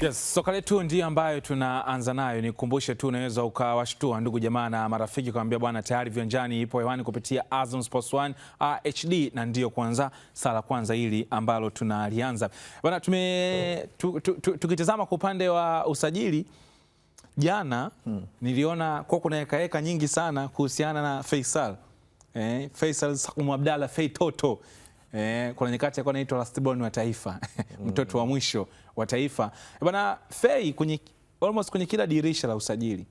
Yes, soka letu ndiyo ambayo tunaanza nayo. Nikukumbushe tu unaweza ukawashtua ndugu jamaa na marafiki kuambia bwana tayari viwanjani ipo hewani kupitia Azam Sports 1 HD, na ndiyo kwanza sala kwanza hili ambalo tunalianza. Bwana tukitazama kwa upande wa usajili jana niliona kwa kuna heka nyingi sana kuhusiana na Faisal. Faisal Salum Abdalla Fei Toto. Kuna nyakati alikuwa anaitwa last born wa taifa mtoto wa mwisho wa taifa. Bwana Fei almost kwenye kila dirisha la usajili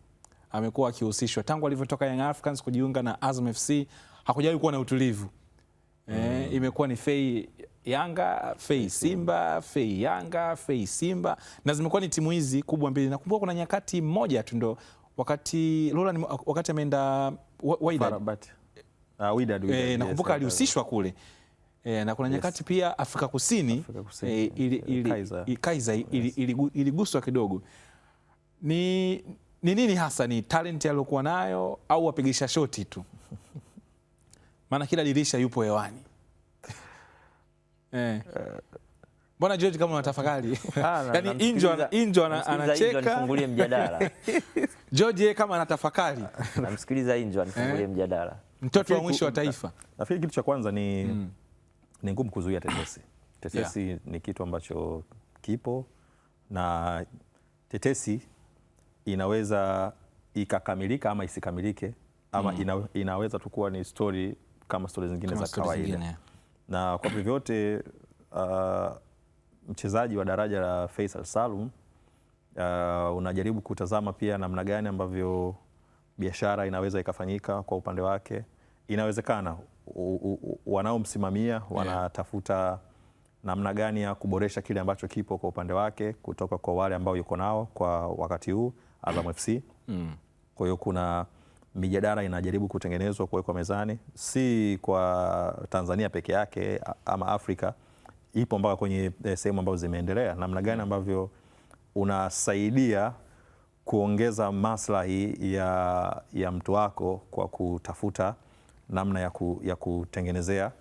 amekuwa akihusishwa tangu alivyotoka Young Africans kujiunga na Azam FC, hakujawahi kuwa na utulivu. Imekuwa ni Fei Yanga, Fei Simba, Fei Yanga, Fei Simba, na zimekuwa ni timu hizi kubwa mbili. Nakumbuka kuna nyakati moja tu ndo wakati ameenda Wydad. Nakumbuka alihusishwa kule. Na kuna nyakati pia Afrika Kusini Kaizer iliguswa kidogo. Ni nini hasa, ni talent aliyokuwa nayo au wapigisha shoti tu? Maana kila dirisha yupo hewani. Mbona George kama unatafakari? Yaani Injo anacheka. Nifungulie mjadala. George kama anatafakari. Namsikiliza Injo anifungulie mjadala. Mtoto wa mwisho wa taifa. Nafikiri kitu cha kwanza ni ngumu kuzuia tetesi. Tetesi ni kitu ambacho kipo, na tetesi inaweza ikakamilika ama isikamilike, ama inaweza tu kuwa ni story kama story zingine za kawaida. Na kwa vyovyote mchezaji wa daraja la Faisal Salum unajaribu kutazama pia namna gani ambavyo biashara inaweza ikafanyika kwa upande wake. Inawezekana wanaomsimamia wanatafuta namna gani ya kuboresha kile ambacho kipo kwa upande wake kutoka kwa wale ambao yuko nao kwa wakati huu Azam FC. Kwa hiyo kuna mijadala inajaribu kutengenezwa, kuwekwa mezani, si kwa Tanzania peke yake ama Afrika, ipo mpaka kwenye sehemu ambazo zimeendelea, namna gani ambavyo unasaidia kuongeza maslahi ya mtu wako kwa kutafuta namna ya kutengenezea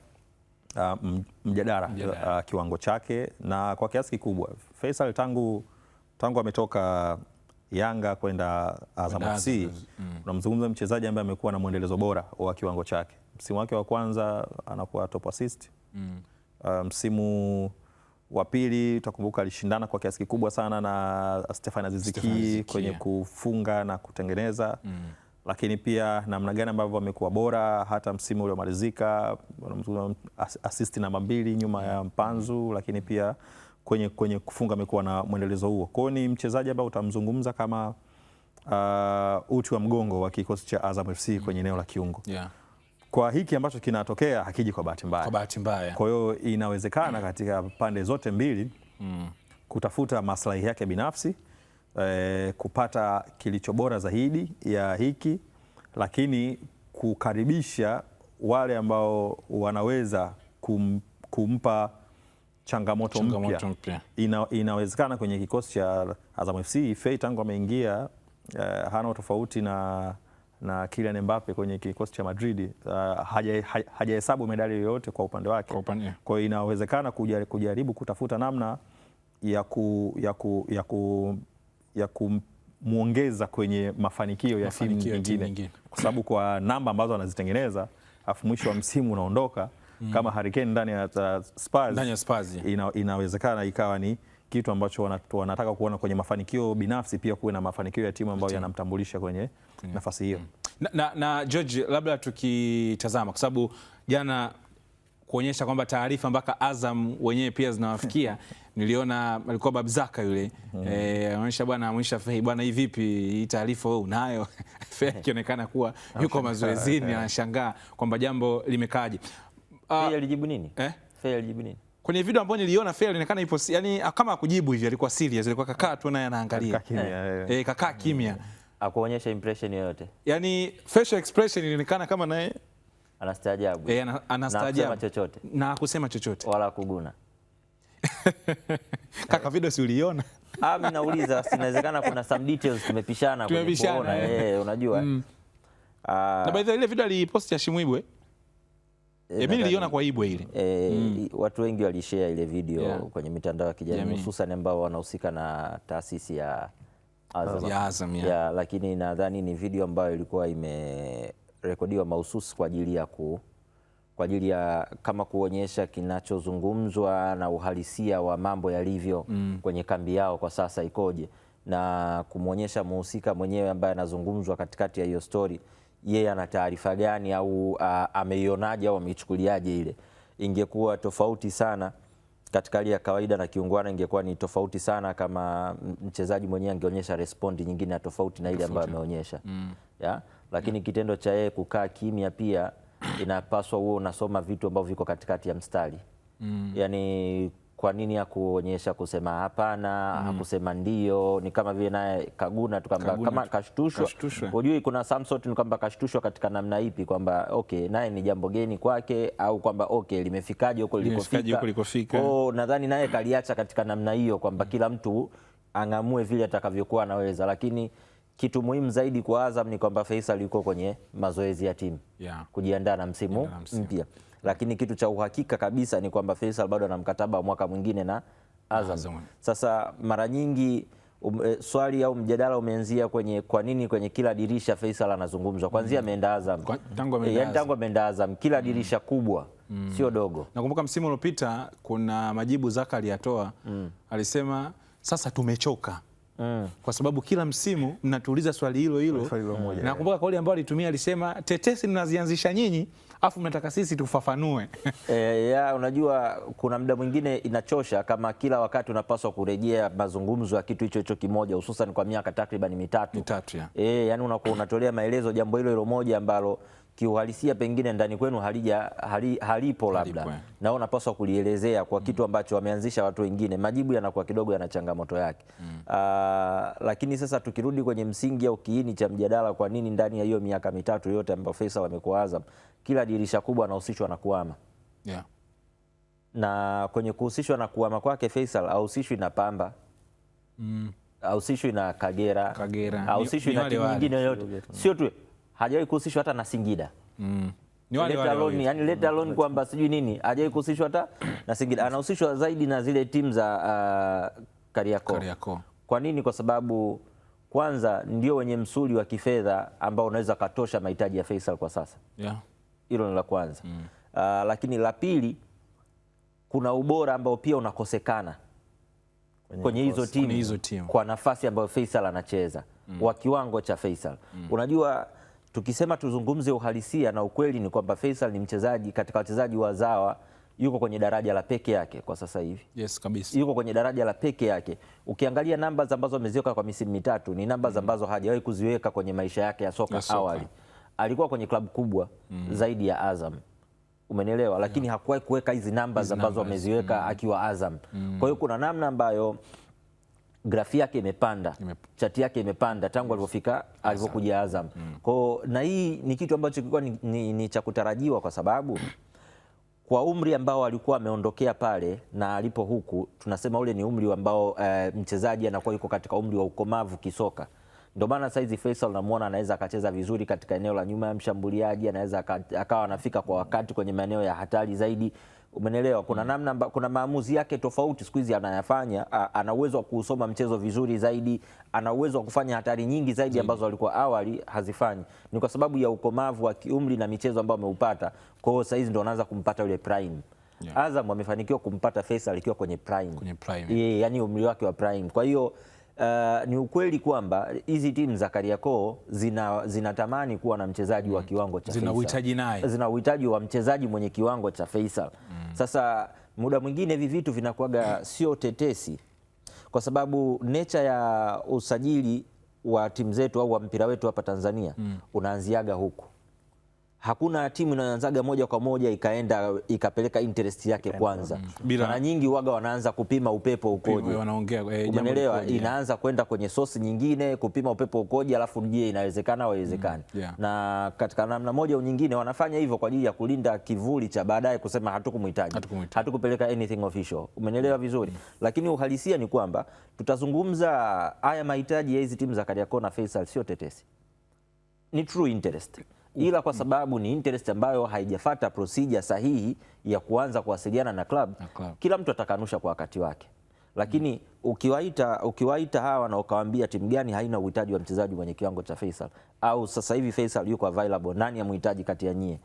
mjadala kiwango chake. Na kwa kiasi kikubwa Faisal tangu ametoka Yanga kwenda Azam FC, unamzungumza mchezaji ambaye amekuwa na mwendelezo bora wa kiwango chake. Msimu wake wa kwanza anakuwa top assist. Msimu wa pili utakumbuka alishindana kwa kiasi kikubwa sana na Stefan Aziz Ki kwenye kufunga na kutengeneza. Lakini pia namna gani ambavyo amekuwa bora hata msimu ule umalizika, assist namba 2 nyuma ya Mpanzu, lakini pia kwenye kufunga amekuwa na mwendelezo huo. Kwa hiyo ni mchezaji ambaye utamzungumza kama uti wa mgongo wa kikosi cha Azam FC kwenye eneo la kiungo. Kwa hiki ambacho kinatokea hakiji kwa bahati mbaya. Kwa hiyo inawezekana katika pande zote mbili kutafuta maslahi yake binafsi, kupata kilicho bora zaidi ya hiki, lakini kukaribisha wale ambao wanaweza kumpa changamoto mpya. Inawezekana kwenye kikosi cha Azam FC Fei tangu ameingia hana tofauti na Kylian Mbappe kwenye kikosi cha Madrid. Hajahesabu medali yoyote kwa upande wake. Kwa hiyo inawezekana kujaribu kutafuta namna ya kumuongeza kwenye mafanikio ya timu nyingine, kwa sababu kwa namba ambazo anazitengeneza afu mwisho wa msimu unaondoka kama Harry Kane ndani ya Spurs, inawezekana ikawa ni kitu ambacho wanataka kuona kwenye mafanikio binafsi, pia kuwe na mafanikio ya timu ambayo yanamtambulisha kwenye nafasi hiyo. Na George, labda tukitazama kwa sababu jana kuonyesha kwamba taarifa mpaka Azam wenyewe pia zinawafikia. Niliona alikuwa Babzaka yule anaonyesha bwana Fei, bwana hii vipi hii taarifa wewe unayo? Fei akionekana kuwa yuko mazoezini, anashangaa kwamba jambo limekaje. Fei alijibu nini? Fei alijibu nini? Kwenye video ambayo niliona Fei alionekana ipo, yani kama kujibu hivi, alikuwa serious, alikuwa kakaa tu naye anaangalia. Kakaa kimya. Hakuonyesha impression yoyote. Yani facial expression ilionekana kama naye anastaajabu. Anastaajabu. Na kusema chochote. Wala kuguna. Kaka video si uliona? Mimi nauliza, inawezekana kuna some details tumepishana kuona. Unajua. Na by the way ile video alipost ya Shimwibwe. Mimi niliona kwa Ibwe ile. Watu wengi walishare ile video kwenye mitandao ya kijamii hususan ambao wanahusika na taasisi ya Azam. Lakini nadhani ni video ambayo ilikuwa imerekodiwa mahususi kwa ajili ya kama kuonyesha kinachozungumzwa na uhalisia wa mambo yalivyo kwenye kambi yao kwa sasa ikoje, na kumwonyesha mhusika mwenyewe ambaye anazungumzwa katikati ya hiyo story, yeye ana taarifa gani au ameionaje au ameichukuliaje ile. Ingekuwa tofauti sana katika hali ya kawaida na kiungwana, ingekuwa ni tofauti sana kama mchezaji mwenyewe angeonyesha respondi nyingine tofauti na ile ambayo ameonyesha. Lakini kitendo cha yeye kukaa kimya pia inapaswa uwe unasoma vitu ambavyo viko katikati ya mstari. Yani kwa nini hakuonyesha kusema hapana, hakusema ndio? Ni kama vile naye Kaguna tu kama kashtushwa. Unajui kuna Samson ni kwamba kashtushwa katika namna ipi, kwamba okay naye ni jambo geni kwake, au kwamba okay limefikaje huko lilikofika. Nadhani naye kaliacha katika namna hiyo, kwamba kila mtu ang'amue vile atakavyokuwa anaweza. Lakini kitu muhimu zaidi kwa Azam ni kwamba Faisal yuko kwenye mazoezi ya timu kujiandaa na msimu mpya. Lakini kitu cha uhakika kabisa ni kwamba Faisal bado ana mkataba wa mwaka mwingine na Azam. Sasa mara nyingi swali au mjadala umeanzia kwenye kwa nini kwenye kila dirisha Faisal anazungumzwa kwanzia ameenda Azam. Tangu ameenda Azam kila dirisha kubwa sio dogo. Nakumbuka msimu uliopita kuna majibu Zaka aliyatoa, alisema sasa tumechoka. Kwa sababu kila msimu mnatuuliza swali hilo. Nakumbuka kauli ambayo alitumia, alisema tetesi mnazianzisha nyinyi afu mnataka sisi tufafanue. Unajua kuna muda mwingine inachosha kama kila wakati unapaswa kurejea mazungumzo ya kitu hicho kimoja, hususan kwa miaka takriban mitatu. Yani unakuwa unatolea maelezo jambo hilo moja ambalo kiuhalisia pengine ndani kwenu halipo labda, na unapaswa kulielezea kwa kitu ambacho wameanzisha watu wengine. Majibu yanakuwa kidogo yana changamoto yake. Lakini sasa tukirudi kwenye msingi au kiini cha mjadala, kwa nini ndani ya hiyo miaka mitatu yote ambayo Faisal amekuwa Azam kila dirisha kubwa anahusishwa na kuhama? Na kwenye kuhusishwa na kuhama kwake Faisal hahusishwi na Pamba, hahusishwi na Kagera, hahusishwi na timu nyingine yoyote. Sio tu hajawahi kuhusishwa hata na Singida. Let alone kwamba sijui nini, hajawahi kuhusishwa hata na Singida. Anahusishwa zaidi na zile timu za Kariakoo. Kwa nini? Kwa sababu kwanza ndio wenye msuli wa kifedha ambao unaweza katosha mahitaji ya Faisal kwa sasa. Hilo ni la kwanza. Lakini la pili, kuna ubora ambao pia unakosekana kwenye hizo timu kwa nafasi ambayo Faisal anacheza, wa kiwango cha Faisal. Unajua, tukisema tuzungumze uhalisia na ukweli ni kwamba Faisal ni mchezaji katika wachezaji wazawa, yuko kwenye daraja la peke yake kwa sasa hivi. Kabisa. Yuko kwenye daraja la peke yake. Ukiangalia namba ambazo ameziweka kwa misimu mitatu ni namba ambazo hajawahi kuziweka kwenye maisha yake ya soka awali. Alikuwa kwenye klabu kubwa zaidi ya Azam. Umenielewa? Lakini hakuwahi kuweka hizi namba ambazo ameziweka akiwa Azam. Kwa hiyo kuna namna ambayo grafi yake imepanda, chati yake imepanda tangu alipokuja Azam. Na hii ni kitu ambacho kilikuwa ni cha kutarajiwa, kwa sababu kwa umri ambao alikuwa ameondokea pale na alipo huku, tunasema ule ni umri ambao mchezaji anakuwa yuko katika umri wa ukomavu kisoka. Ndio maana saizi Faisal unamuona anaweza akacheza vizuri katika eneo la nyuma ya mshambuliaji, anaweza akawa anafika kwa wakati kwenye maeneo ya hatari zaidi. Umenelewa? Kuna namna kuna maamuzi yake tofauti siku hizi anayafanya. Ana uwezo wa kusoma mchezo vizuri zaidi, ana uwezo wa kufanya hatari nyingi zaidi ambazo alikuwa awali hazifanyi. Ni kwa sababu ya ukomavu wa kiumri na michezo ambayo ameupata. Kwa hiyo sasa hizi ndio anaanza kumpata yule prime. Azam wamefanikiwa kumpata Faisal akiwa kwenye prime. Yani umri wake wa prime. Kwa hiyo ni ukweli kwamba hizi timu za Kariakoo zinatamani kuwa na mchezaji wa kiwango cha Faisal. Zina uhitaji wa mchezaji mwenye kiwango cha Faisal. Sasa muda mwingine hivi vitu vinakuwaga sio tetesi, kwa sababu nature ya usajili wa timu zetu au wa mpira wetu hapa Tanzania unaanziaga huku. Hakuna timu inaanzaga moja kwa moja ikaenda ikapeleka interest yake kwanza. Mara nyingi waga wanaanza kupima upepo ukoje. Umeelewa? Inaanza kwenda kwenye sosi nyingine kupima upepo ukoje, alafu je, inawezekana au haiwezekani. Na katika namna moja au nyingine wanafanya hivyo kwa ajili ya kulinda kivuli cha baadaye kusema hatukumhitaji. Hatukupeleka anything official. Umeelewa vizuri? Lakini uhalisia ni kwamba tutazungumza haya mahitaji ya hizi timu za Kariakoo na Faisal sio tetesi. Ni true interest. ila kwa sababu ni interest ambayo haijafuata procedure sahihi ya kuanza kuwasiliana na club, kila mtu atakanusha kwa wakati wake. Lakini ukiwaita hawa na ukawaambia timu gani haina uhitaji wa mchezaji mwenye kiwango cha Faisal, au sasa hivi Faisal yuko available, nani amhitaji kati ya nyie?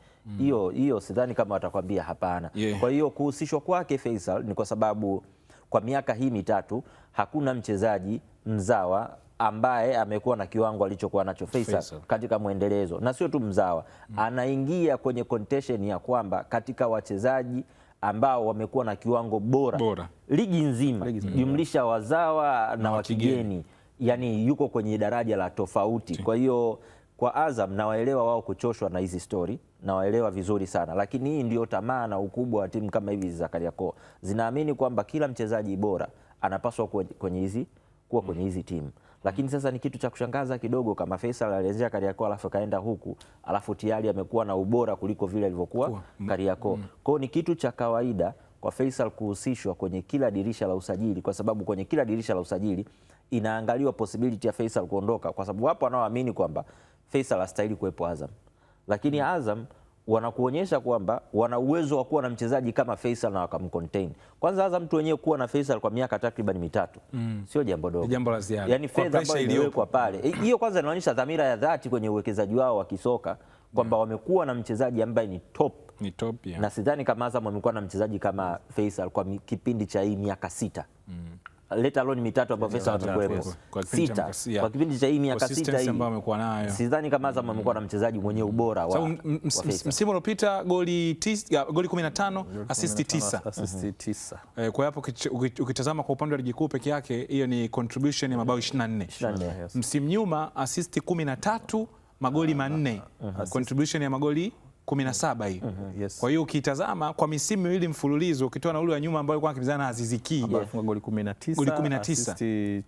Hiyo sidhani kama watakwambia hapana. Kwa hiyo kuhusishwa kwake Faisal ni kwa sababu kwa miaka hii mitatu hakuna mchezaji mzawa ambaye amekuwa na kiwango alichokuwa nacho Faisal katika mwendelezo, na sio tu mzawa, anaingia kwenye contention ya kwamba katika wachezaji ambao wamekuwa na kiwango bora ligi nzima jumlisha wazawa na wakigeni, yani yuko kwenye daraja la tofauti. Kwa hiyo kwa Azam nawaelewa wao kuchoshwa na hizi story, nawaelewa vizuri sana, lakini hii ndio tamaa na ukubwa wa timu kama hivi za Kariakoo, zinaamini kwamba kila mchezaji bora anapaswa kuwa kwenye hizi timu. Lakini sasa ni kitu cha kushangaza kidogo kama Faisal alianzia Kariakoo alafu kaenda huku alafu tayari amekuwa na ubora kuliko vile alivyokuwa Kariakoo. Kwa hiyo ni kitu cha kawaida kwa Faisal kuhusishwa kwenye kila dirisha la usajili, kwa sababu kwenye kila dirisha la usajili inaangaliwa possibility ya Faisal kuondoka, kwa sababu wapo wanaoamini kwamba Faisal hastahili kuwepo Azam, lakini Azam wanakuonyesha kwamba wana uwezo wa kuwa na mchezaji kama Faisal na wakamcontain. Kwanza Azam mtu wenyewe kuwa na Faisal kwa miaka takriban mitatu sio jambo dogo, jambo la ziada. Yani fedha ambayo iliyowekwa pale, hiyo kwanza inaonyesha dhamira ya dhati kwenye uwekezaji wao wa kisoka kwamba wamekuwa na mchezaji ambaye ni top, na sidhani kama Azam wamekuwa na mchezaji kama Faisal kwa kipindi cha hii miaka 6 let alone mitatu ambayo Faisal amekuwepo kwa kipindi cha hii miaka 6 hii ambayo amekuwa nayo, sidhani kama Azam amekuwa na mchezaji mwenye ubora wa msimu uliopita goli 15 assist 9. Kwa hapo ukitazama kwa upande wa ligi kuu peke yake hiyo ni contribution ya mabao 24. Msimu nyuma assist 13, magoli 4, contribution ya magoli 17 hii. Kwa hiyo ukitazama kwa misimu miwili mfululizo ukitoa na ule wa nyuma ambao alikuwa akimbizana na Aziz Ki alifunga goli 19,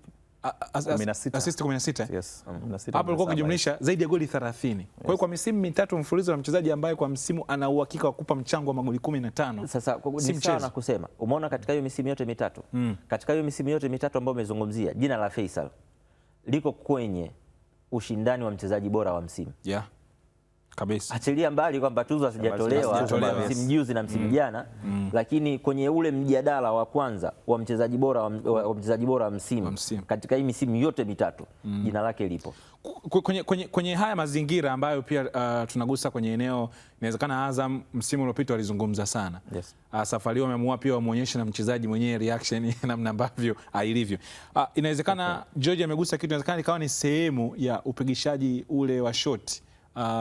assist 16. Yes. Hapo alikuwa kujumlisha zaidi ya goli 30. Kwa hiyo kwa misimu mitatu mfululizo na mchezaji ambaye kwa msimu ana uhakika wa kukupa mchango wa magoli 15. Sasa ni sawa na kusema umeona katika hiyo misimu yote mitatu katika hiyo misimu yote mitatu ambayo umezungumzia, jina la Faisal liko kwenye ushindani wa mchezaji bora wa msimu. Kabisa. Achilia mbali kwamba tuzo hazijatolewa msimu juzi na msimu jana, lakini kwenye ule mjadala wa kwanza wa mchezaji bora wa msimu katika hii misimu yote mitatu jina lake lipo. Kwenye haya mazingira ambayo pia tunagusa kwenye eneo, inawezekana Azam msimu uliopita walizungumza sana. Safari wameamua pia wamuonyeshe na mchezaji mwenyewe reaction namna ambavyo ilivyo. Inawezekana George amegusa kitu, inawezekana ikawa ni sehemu ya upigishaji ule wa shoti.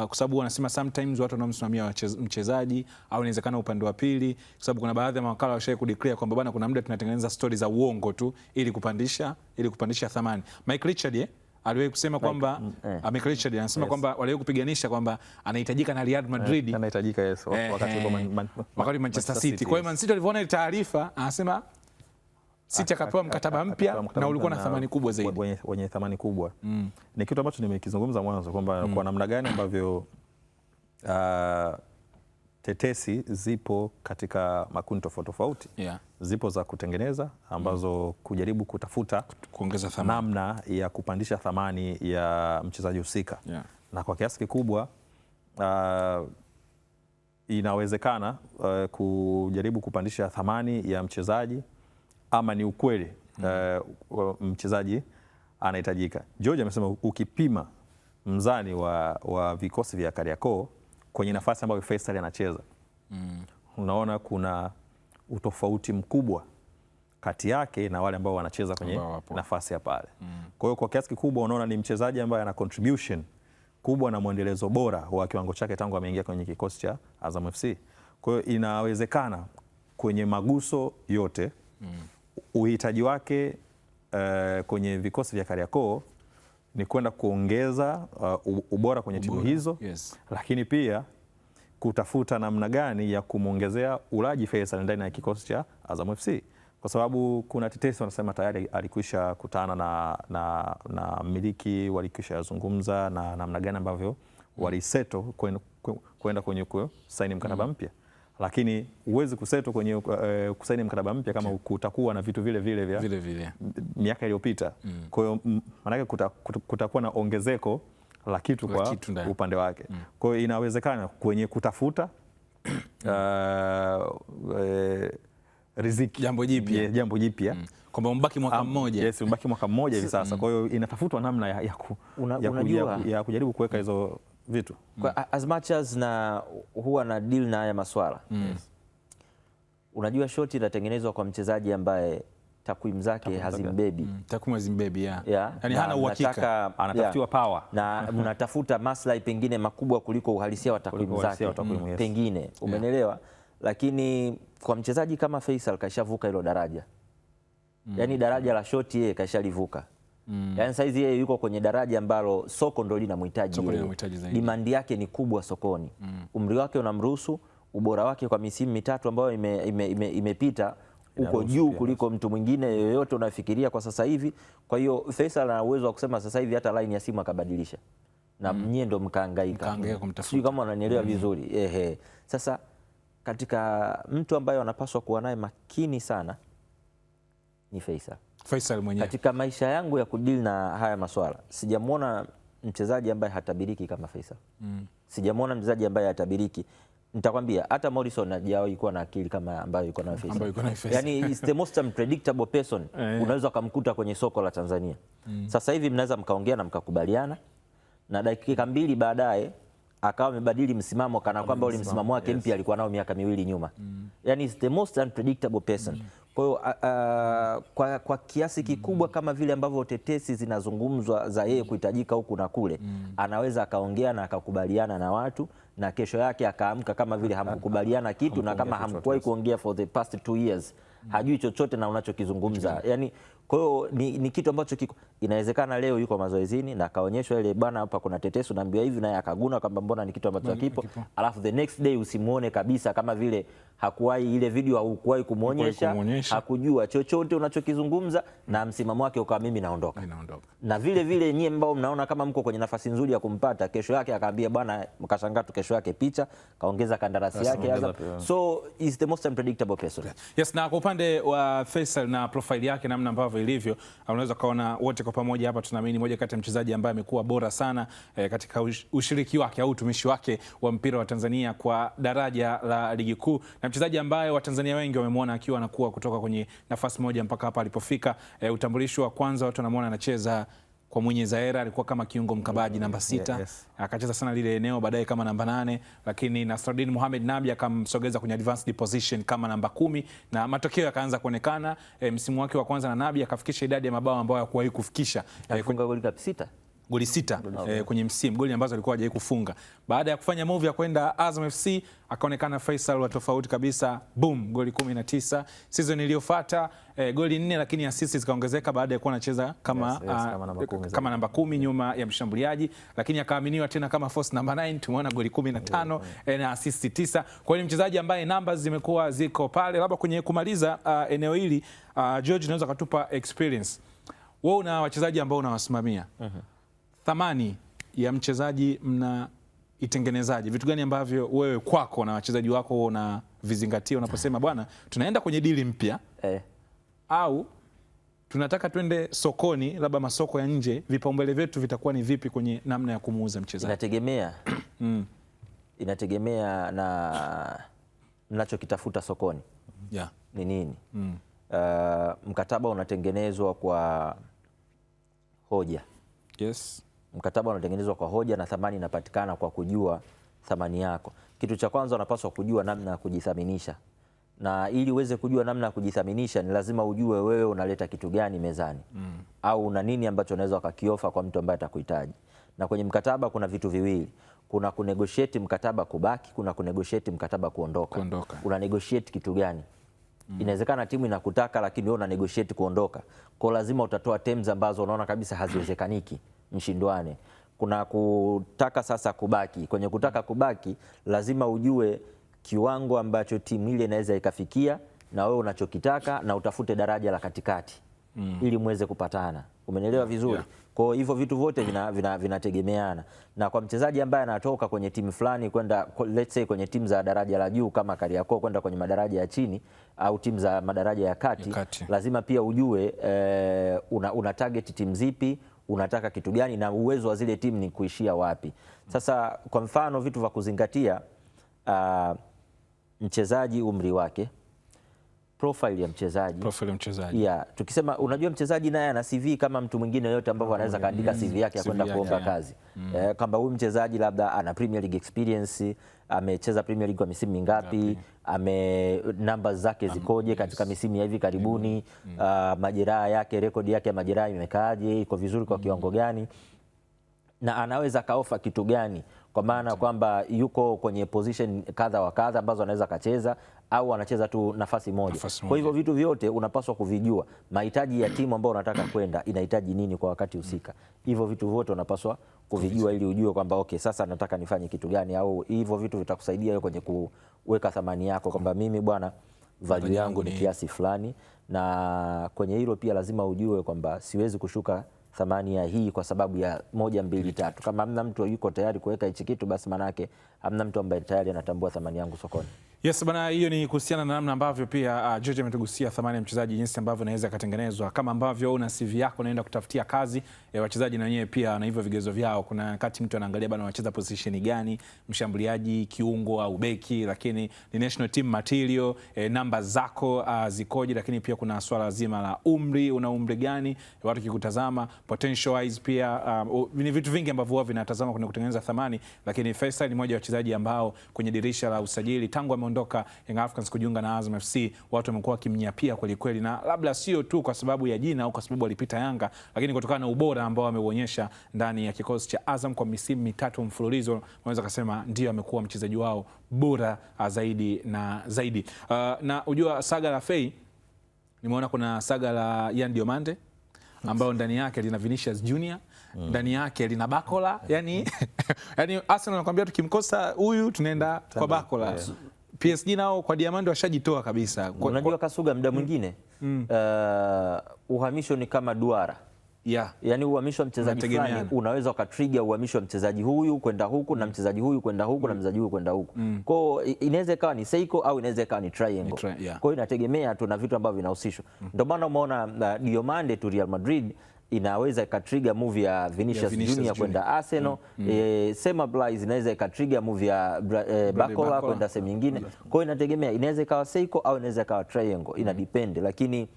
Kwa sababu wanasema sometimes watu wanaomsimamia mchezaji au inawezekana upande wa pili, kwa sababu kuna baadhi ya mawakala washawahi kudeclare kwamba bwana, kuna muda tunatengeneza stori za uongo tu ili kupandisha thamani. Mike Richard aliwahi kusema kwamba Mike Richard anasema kwamba waliwahi kupiganisha kwamba anahitajika na Real Madrid, anahitajika wakati Manchester City. Kwa hiyo Man City walivyoona ile taarifa, anasema City akapewa mkataba mpya na ulikuwa na thamani kubwa zaidi, wenye thamani kubwa. Ni kitu ambacho nimekizungumza mwanzo kwamba kwa namna gani ambavyo tetesi zipo katika makundi tofauti. Zipo za kutengeneza ambazo kujaribu kutafuta kuongeza thamani, namna ya kupandisha thamani ya mchezaji husika, na kwa kiasi kikubwa inawezekana kujaribu kupandisha thamani ya mchezaji ama ni ukweli mchezaji anahitajika. George amesema ukipima mzani wa vikosi vya Kariakoo kwenye nafasi ambayo Faisal anacheza, unaona kuna utofauti mkubwa kati yake na wale ambao wanacheza kwenye nafasi ya pale. Kwa hiyo kwa kiasi kikubwa unaona ni mchezaji ambaye ana contribution kubwa na mwendelezo bora wa kiwango chake tangu ameingia kwenye kikosi cha Azam FC. Kwa hiyo inawezekana kwenye maguso yote uhitaji wake kwenye vikosi vya Kariakoo ni kwenda kuongeza ubora kwenye timu hizo, lakini pia kutafuta namna gani ya kumwongezea ulaji Faisal ndani ya kikosi cha Azam FC, kwa sababu kuna tetesi wanasema tayari alikwisha kutana na mmiliki, walikwisha yazungumza na namna gani ambavyo waliseto kwenda kwenye kusaini mkataba mpya. Lakini huwezi kuseto kwenye kusaini mkataba mpya kama kutakuwa na vitu vile vya miaka iliyopita. Kwa hiyo maana kutakuwa na ongezeko la kitu kwa upande wake. Kwa hiyo inawezekana kwenye kutafuta riziki, jambo jipya kwamba mbaki mwaka mmoja. Yes, mbaki mwaka mmoja hivi sasa. Kwa hiyo inatafutwa namna ya kujaribu kuweka hizo vitu. As much as na huwa na deal na haya maswala. Unajua shoti inatengenezwa kwa mchezaji ambaye takwimu zake hazimbebi. Takwimu hazimbebi, yani hana uhakika, anatafutiwa power. Na mnatafuta maslahi pengine makubwa kuliko uhalisia wa takwimu zake. Pengine, umenelewa? Lakini kwa mchezaji kama Faisal kashavuka hilo daraja. Yani daraja la shoti yeye kashalivuka. Yani saizi yeye yuko kwenye daraja ambalo soko ndo linamhitaji yeye. Demand yake ni kubwa sokoni. Umri wake unamruhusu, ubora wake kwa misimu mitatu ambayo imepita uko juu kuliko mtu mwingine yoyote unafikiria kwa sasa hivi. Kwa hiyo Faisal ana uwezo wa kusema sasa hivi hata line ya simu akabadilisha. Na nyie ndo mkahangaika. Sio kama unanielewa vizuri. Sasa katika mtu ambaye anapaswa kuwa naye makini sana ni Faisal mwenyewe. Katika maisha yangu ya kudili na haya maswala sijamwona mchezaji ambaye hatabiriki kama Faisal. Sijamwona mchezaji ambaye hatabiriki. Nitakwambia hata Morrison hajawahi kuwa na akili kama ambayo yuko na Faisal. Yani is the most unpredictable person unaweza kumkuta kwenye soko la Tanzania. Sasa hivi mnaweza mkaongea na mkakubaliana na dakika 2 baadaye akawa amebadili msimamo kana kwamba ule msimamo wake mpya alikuwa nao miaka 2 nyuma. Yani is the most unpredictable person. Kwa hiyo kwa kiasi kikubwa kama vile ambavyo tetesi zinazungumzwa za yeye kuhitajika huku na kule, anaweza akaongea na akakubaliana na watu na kesho yake akaamka kama vile hamkubaliana kitu na kama hamkuwahi kuongea for the past 2 years. Hajui chochote na unachokizungumza. Yani kwa hiyo ni kitu ambacho kiko inawezekana leo yuko mazoezini na akaonyeshwa ile bwana hapa kuna tetesi unaambiwa hivi naye akaguna kwamba mbona ni kitu ambacho kipo. Alafu the next day usimuone kabisa kama vile hakuwahi ile video haukuwahi kumuonyesha, hakujua chochote unachokizungumza na msimamo wake ukawa mimi naondoka. Na vile vile nyie ambao mnaona kama mko kwenye nafasi nzuri ya kumpata, kesho yake akaambia bwana, mkashangaa tu kesho yake picha kaongeza kandarasi yake. So is the most unpredictable person. Yes, na kwa upande wa Faisal na profile yake namna ambavyo ilivyo, unaweza kaona wote kwa pamoja hapa tunaamini moja kati ya mchezaji ambaye amekuwa bora sana katika ushiriki wake au utumishi wake wa mpira wa Tanzania kwa daraja la ligi kuu, na mchezaji ambaye Watanzania wengi wamemwona akiwa anakuwa kutoka kwenye nafasi moja mpaka hapa alipofika. Utambulisho wa kwanza watu wanamwona anacheza kwa Mwinyi Zaera, alikuwa kama kiungo mkabaji namba 6. Akacheza sana lile eneo, baadaye kama namba 8, lakini Nasruddin Mohamed Nabi akamsogeza kwenye advanced position kama namba 10 na matokeo yakaanza kuonekana. Msimu wake wa kwanza na Nabi akafikisha idadi ya mabao ambayo hakuwahi kufikisha. Alifunga goli 6. Goli 6 kwenye msimu, goli ambazo alikuwa hajawahi kufunga. Baada ya kufanya move ya kwenda Azam FC akaonekana Faisal wa tofauti kabisa, boom, goli 19. Season iliyofuata goli 4, lakini assist zikaongezeka baada ya kuwa anacheza kama kama namba 10 nyuma ya mshambuliaji, lakini akaaminiwa tena kama force number 9. Tumeona goli 15 na assist 9. Kwa hiyo mchezaji ambaye numbers zimekuwa ziko pale. Labda kwenye kumaliza eneo hili George, unaweza kutupa experience wewe na wachezaji ambao unawasimamia, thamani ya mchezaji mna itengenezaje? Vitu gani ambavyo wewe kwako na wachezaji wako unavizingatia unaposema bwana tunaenda kwenye dili mpya au tunataka twende sokoni, labda masoko ya nje, vipaumbele vyetu vitakuwa ni vipi kwenye namna ya kumuuza mchezaji? Inategemea inategemea na mnachokitafuta sokoni ni nini. Mkataba unatengenezwa kwa hoja. Yes. Mkataba unatengenezwa kwa hoja na thamani inapatikana kwa kujua thamani yako. Kitu cha kwanza unapaswa kujua namna ya kujithaminisha, na ili uweze kujua namna ya kujithaminisha ni lazima ujue wewe unaleta kitu gani mezani au una nini ambacho unaweza ukakiofa kwa mtu ambaye atakuhitaji. Na kwenye mkataba kuna vitu viwili, kuna kunegotiate mkataba kubaki, kuna kunegotiate mkataba kuondoka. Una negotiate kitu gani? Inawezekana timu inakutaka lakini wewe una negotiate kuondoka. Kwa lazima utatoa terms ambazo unaona kabisa haziwezekaniki mshindwane. Kuna kutaka sasa kubaki. Kwenye kutaka kubaki lazima ujue kiwango ambacho timu ile inaweza ikafikia na wewe unachokitaka, na utafute daraja la katikati ili muweze kupatana. Umenielewa vizuri? Kwa hivyo vitu vyote vinategemeana. Na kwa mchezaji ambaye anatoka kwenye timu fulani kwenda let's say kwenye timu za daraja la juu kama Kariakoo kwenda kwenye madaraja ya chini au timu za madaraja ya kati, lazima pia ujue una target timu zipi, unataka kitu gani na uwezo wa zile timu ni kuishia wapi. Sasa kwa mfano vitu vya kuzingatia, mchezaji, umri wake, profile ya mchezaji. Yeah, tukisema unajua mchezaji naye ana CV kama mtu mwingine yote ambao anaweza kaandika CV yake ya kwenda kuomba kazi. Kama huyu mchezaji labda ana Premier League experience, amecheza Premier League kwa misimu mingapi, numbers zake zikoje katika misimu ya hivi karibuni, majeraha yake, rekodi yake ya majeraha imekaaje, iko vizuri kwa kiwango gani, na anaweza kaofa kitu gani, kwa maana kwamba yuko kwenye position kadha wa kadha ambazo anaweza kacheza au anacheza tu nafasi moja. Kwa hivyo vitu vyote unapaswa kuvijua. Mahitaji ya timu ambayo unataka kwenda inahitaji nini kwa wakati husika. Hivyo vitu vyote unapaswa kuvijua ili ujue kwamba okay, sasa nataka nifanye kitu gani, au hivyo vitu vitakusaidia wewe kwenye kuweka thamani yako kwamba mimi bwana, value yangu ni kiasi fulani, na kwenye hilo pia lazima ujue kwamba siwezi kushuka thamani ya hii kwa sababu ya 1, 2, 3. Kama hamna mtu yuko tayari kuweka hichi kitu, basi manake hamna mtu ambaye tayari anatambua thamani yangu sokoni. Yes bana, hiyo ni kuhusiana na namna ambavyo pia George ametugusia thamani ya mchezaji, jinsi ambavyo inaweza kutengenezwa. Kama ambavyo una CV yako unaenda kutafutia kazi, wachezaji na wenyewe pia na hivyo vigezo vyao. Kuna wakati mtu anaangalia bana, anacheza position gani, mshambuliaji, kiungo au beki, lakini ni national team material, namba zako zikoje, lakini pia kuna swala zima la umri, una umri gani, watu kikutazama potential wise pia, ni vitu vingi ambavyo vinatazama kwenye kutengeneza thamani. Lakini Faisal ni mmoja wa wachezaji ambao kwenye dirisha la usajili tangu ameondoka Young Africans kujiunga na Azam FC, watu wamekuwa wakimnyapia kweli kweli, na labda sio tu kwa sababu ya jina au kwa sababu alipita Yanga, lakini kutokana na ubora ambao ameuonyesha ndani ya kikosi cha Azam kwa misimu 3 mfululizo, unaweza kusema ndio amekuwa mchezaji wao bora zaidi na zaidi. Na unajua saga la Fei, nimeona kuna saga la Yan Diomande ambao ndani yake lina Vinicius Junior, ndani yake lina Bakola, yani yani Arsenal anakuambia tukimkosa huyu tunaenda kwa Bakola. PSG nao kwa Diamande washajitoa kabisa. Unajua Kasuga, muda mwingine uhamisho ni kama duara. Yani uhamisho wa mchezaji fulani unaweza ukatrigger uhamisho wa mchezaji huyu kwenda huku na mchezaji huyu kwenda huku na mchezaji huyu kwenda huku. Kwa hiyo inaweza ikawa ni seiko au inaweza ikawa ni triangle. Kwa hiyo inategemea tu na vitu ambavyo vinahusishwa. Ndio maana umeona Diomande to Real Madrid inaweza ikatrigger move ya Vinicius Junior kwenda Arsenal. Sema Blaise inaweza ikatrigger move ya Bakola kwenda sehemu nyingine. Kwa hiyo inategemea, inaweza ikawa seiko au inaweza ikawa triangle, ina depend. Lakini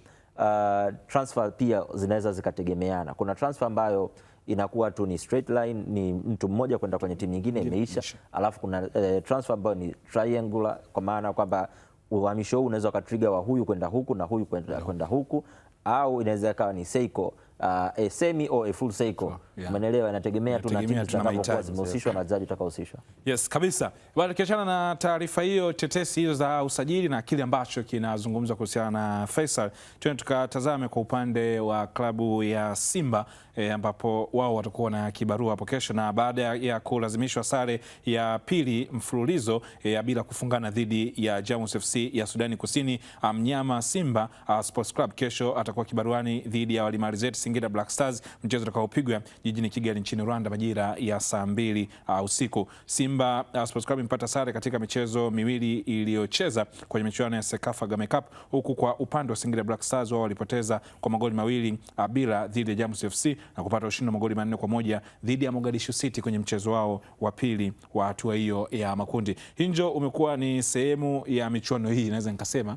transfer pia zinaweza zikategemeana. Kuna transfer ambayo inakuwa tu ni straight line, ni mtu mmoja kwenda kwenye timu nyingine imeisha. Alafu kuna transfer ambayo ni triangular, kwa maana kwamba uhamisho huu unaweza ukatrigger wa huyu kwenda huku na huyu kwenda huku, au inaweza ikawa ni seiko, a semi or a full cycle. Umeelewa? Inategemea tu na timu zitakapokuwa zimehusishwa na wachezaji watakaohusishwa. Yes kabisa. Bwana, kiachana na taarifa hiyo, tetesi hizo za usajili na kile ambacho kinazungumzwa kuhusiana na Faisal, tuende tukatazame kwa upande wa klabu ya Simba ambapo wao watakuwa na kibarua hapo kesho, na baada ya kulazimishwa sare ya pili mfululizo bila kufungana dhidi ya Jamus FC ya Sudani Kusini, mnyama Simba Sports Club kesho atakuwa kibaruani dhidi ya Walimalizeti Singida Black Stars, mchezo utakaopigwa jijini Kigali nchini Rwanda majira ya saa 2 usiku. Simba Sports Club impata sare katika michezo miwili iliyocheza kwenye michuano ya Sekafa Game Cup, huku kwa upande wa Singida Black Stars wao walipoteza kwa magoli 2 bila dhidi ya Jamus FC na kupata ushindi wa magoli 4-1 dhidi ya Mogadishu City kwenye mchezo wao wa pili wa hatua hiyo ya makundi. Hinjo umekuwa ni sehemu ya michuano hii, naweza nikasema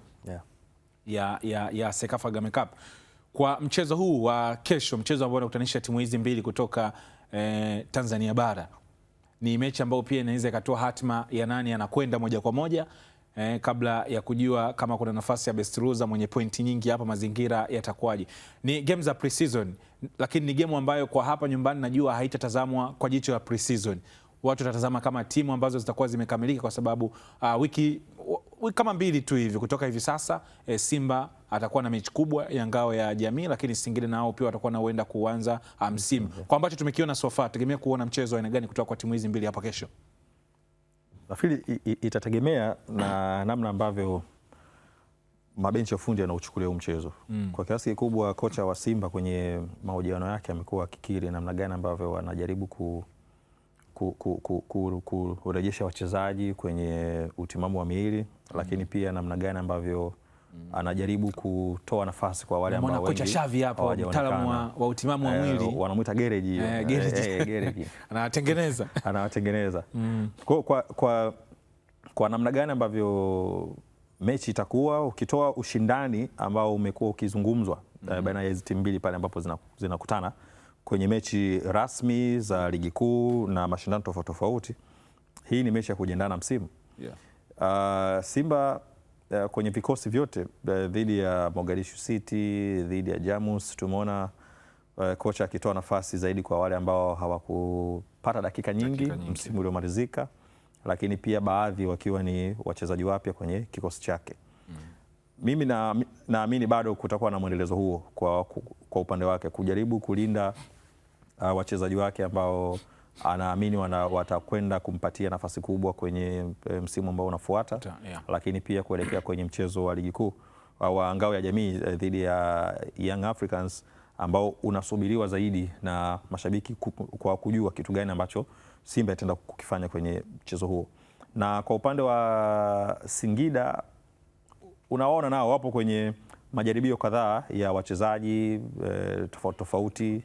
ya Sekafa Game Cup. Kwa mchezo huu wa kesho, mchezo ambao unakutanisha timu hizi mbili kutoka Tanzania bara, ni mechi ambayo pia inaweza ikatoa hatima ya nani anakwenda moja kwa moja kabla ya kujua kama kuna nafasi ya best loser mwenye pointi nyingi hapa mazingira yatakuwaje. Ni game za pre-season, lakini ni game ambayo kwa hapa nyumbani najua haitatazamwa kwa jicho la pre-season. Watu watatazama kama timu ambazo zitakuwa zimekamilika, kwa sababu wiki kama 2 tu hivi kutoka hivi sasa Simba atakuwa na mechi kubwa ya ngao ya jamii, lakini Singida nao pia watakuwa na uenda kuanza msimu. Kwa ambacho tumekiona so far, tegemea kuona mchezo aina gani kutoka kwa timu hizi mbili hapa kesho? Nafikiri itategemea na namna ambavyo mabenchi ya ufundi yanauchukulia huu mchezo. Kwa kiasi kikubwa kocha wa Simba kwenye mahojiano yake amekuwa akikiri namna gani ambavyo wanajaribu kurejesha wachezaji kwenye utimamu wa miili, lakini pia namna gani ambavyo anajaribu kutoa nafasi kwa wale ambao kocha Xavi hapo, mtaalamu wa utimamu wa mwili, wanamuita gereji, gereji anawatengeneza. Kwa namna gani ambavyo mechi itakuwa, ukitoa ushindani ambao umekuwa ukizungumzwa baina ya hizi timu mbili pale ambapo zinakutana kwenye mechi rasmi za ligi kuu na mashindano tofauti tofauti, hii ni mechi ya kujiandaa msimu. Simba kwenye vikosi vyote dhidi ya Mogadishu City, dhidi ya Jamus, tumeona kocha akitoa nafasi zaidi kwa wale ambao hawakupata dakika nyingi msimu uliomalizika, lakini pia baadhi wakiwa ni wachezaji wapya kwenye kikosi chake. Mimi naamini bado kutakuwa na mwendelezo huo kwa upande wake, kujaribu kulinda wachezaji wake ambao anaamini watakwenda kumpatia nafasi kubwa kwenye msimu ambao unafuata, lakini pia kuelekea kwenye mchezo wa ligi kuu wa ngao ya jamii dhidi ya Young Africans ambao unasubiriwa zaidi na mashabiki kwa kujua kitu gani ambacho Simba itaenda kukifanya kwenye mchezo huo. Na kwa upande wa Singida, unaona nao wapo kwenye majaribio kadhaa ya wachezaji tofauti tofauti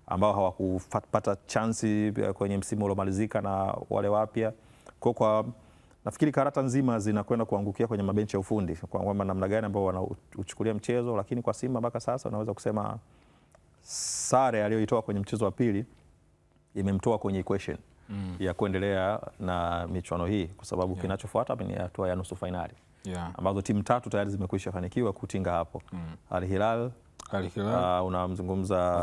ambao hawakupata chansi kwenye msimu uliomalizika na wale wapya. Kwa nafikiri karata nzima zinakwenda kuangukia kwenye mabenchi ya ufundi kwa kwamba namna gani ambao wanauchukulia mchezo, lakini kwa Simba mpaka sasa unaweza kusema sare aliyoitoa kwenye mchezo wa pili imemtoa kwenye equation ya kuendelea na michuano hii, kwa sababu kinachofuata ni hatua ya nusu fainali ambazo timu tatu tayari zimekwisha fanikiwa kutinga hapo. Al Hilal, unamzungumza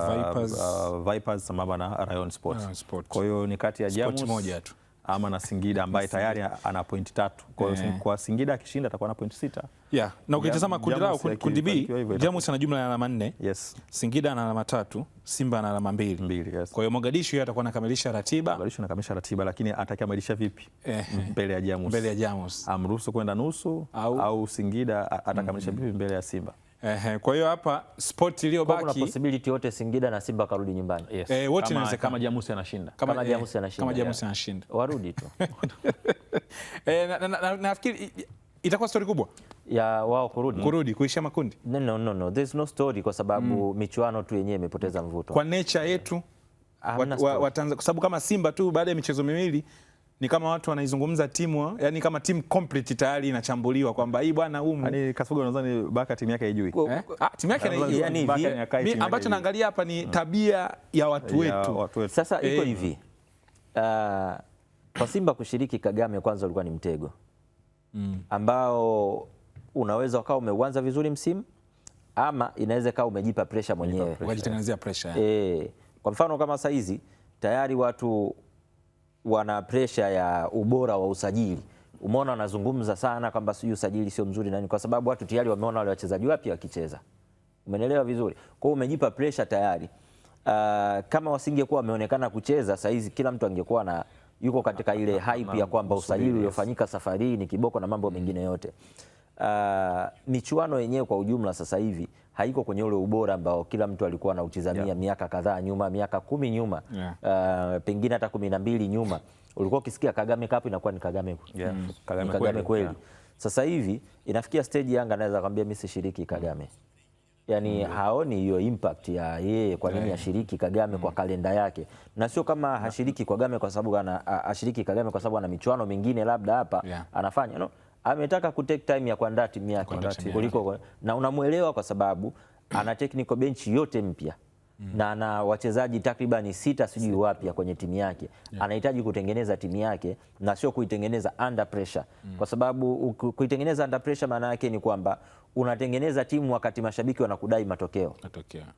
Vipers sambamba na Rayon Sports. Kwa hiyo ni kati ya Jamus moja tu ama na Singida ambaye tayari ana pointi 3. Kwa hiyo kwa Singida akishinda atakuwa na pointi 6. Na ukitazama kundi lao, kundi B, Jamus ana jumla ya alama 4. Singida ana alama 3, Simba ana alama 2. Kwa hiyo Mogadishu yeye atakuwa anakamilisha ratiba. Mogadishu anakamilisha ratiba, lakini atakamilisha vipi mbele ya Jamus? Mbele ya Jamus. Amruhusu kwenda nusu au Singida atakamilisha vipi mbele ya Simba? Kwa hiyo hapa sport iliyobaki, kuna possibility yote Singida na Simba karudi nyumbani. Wote inawezekana kama Jamus anashinda. Kama Jamus anashinda. Warudi tu. Nafikiri itakuwa story kubwa ya wao kurudi kuisha makundi. No, there's no story kwa sababu michuano tu yenyewe imepoteza mvuto. Kwa nature yetu kwa sababu kama Simba tu baada ya michezo miwili ni kama watu wanaizungumza timu, yani kama timu complete tayari inachambuliwa kwamba hii bwana yani Kasuga nadhani Baka timu yake haijui. Timu yake yani hivi. Ambacho naangalia hapa ni tabia ya watu wetu. Sasa iko hivi. Kwa Simba kushiriki Kagame kwanza ulikuwa ni mtego. Ambao unaweza ukawa umeuanza vizuri msimu ama inaweza kawa umejipa pressure mwenyewe. Ukajitengenezea pressure. Kwa mfano kama saa hizi tayari watu wana pressure ya ubora wa usajili. Umeona wanazungumza sana kwamba sio usajili sio mzuri nani, kwa sababu watu tayari wameona wale wachezaji wapya wakicheza. Umeelewa vizuri? Kwa hiyo umejipa pressure tayari. Kama wasingekuwa wameonekana kucheza saa hizi kila mtu angekuwa na yuko katika ile hype ya kwamba usajili uliofanyika safari ni kiboko na mambo mengine yote. Michuano yenyewe kwa ujumla sasa hivi haiko kwenye ule ubora ambao kila mtu alikuwa anautizamia miaka kadhaa nyuma, miaka 10 nyuma, pengine hata 12 nyuma. Ulikuwa ukisikia Kagame Cup inakuwa ni Kagame, Kagame kweli. Sasa hivi inafikia stage Yanga anaweza kwambia mimi sishiriki Kagame. Yani haoni hiyo impact ya yeye kwa nini ashiriki Kagame kwa kalenda yake, na sio kama hashiriki Kagame kwa sababu ashiriki Kagame kwa sababu ana michuano mingine labda hapa anafanya ametaka ku take time ya kuandaa timu yake kuliko, na unamuelewa kwa sababu ana technical bench yote mpya na ana wachezaji takriban 6 sijui wapya kwenye timu yake. Anahitaji kutengeneza timu yake na sio kuitengeneza under pressure, kwa sababu kuitengeneza under pressure maana yake ni kwamba unatengeneza timu wakati mashabiki wanakudai matokeo.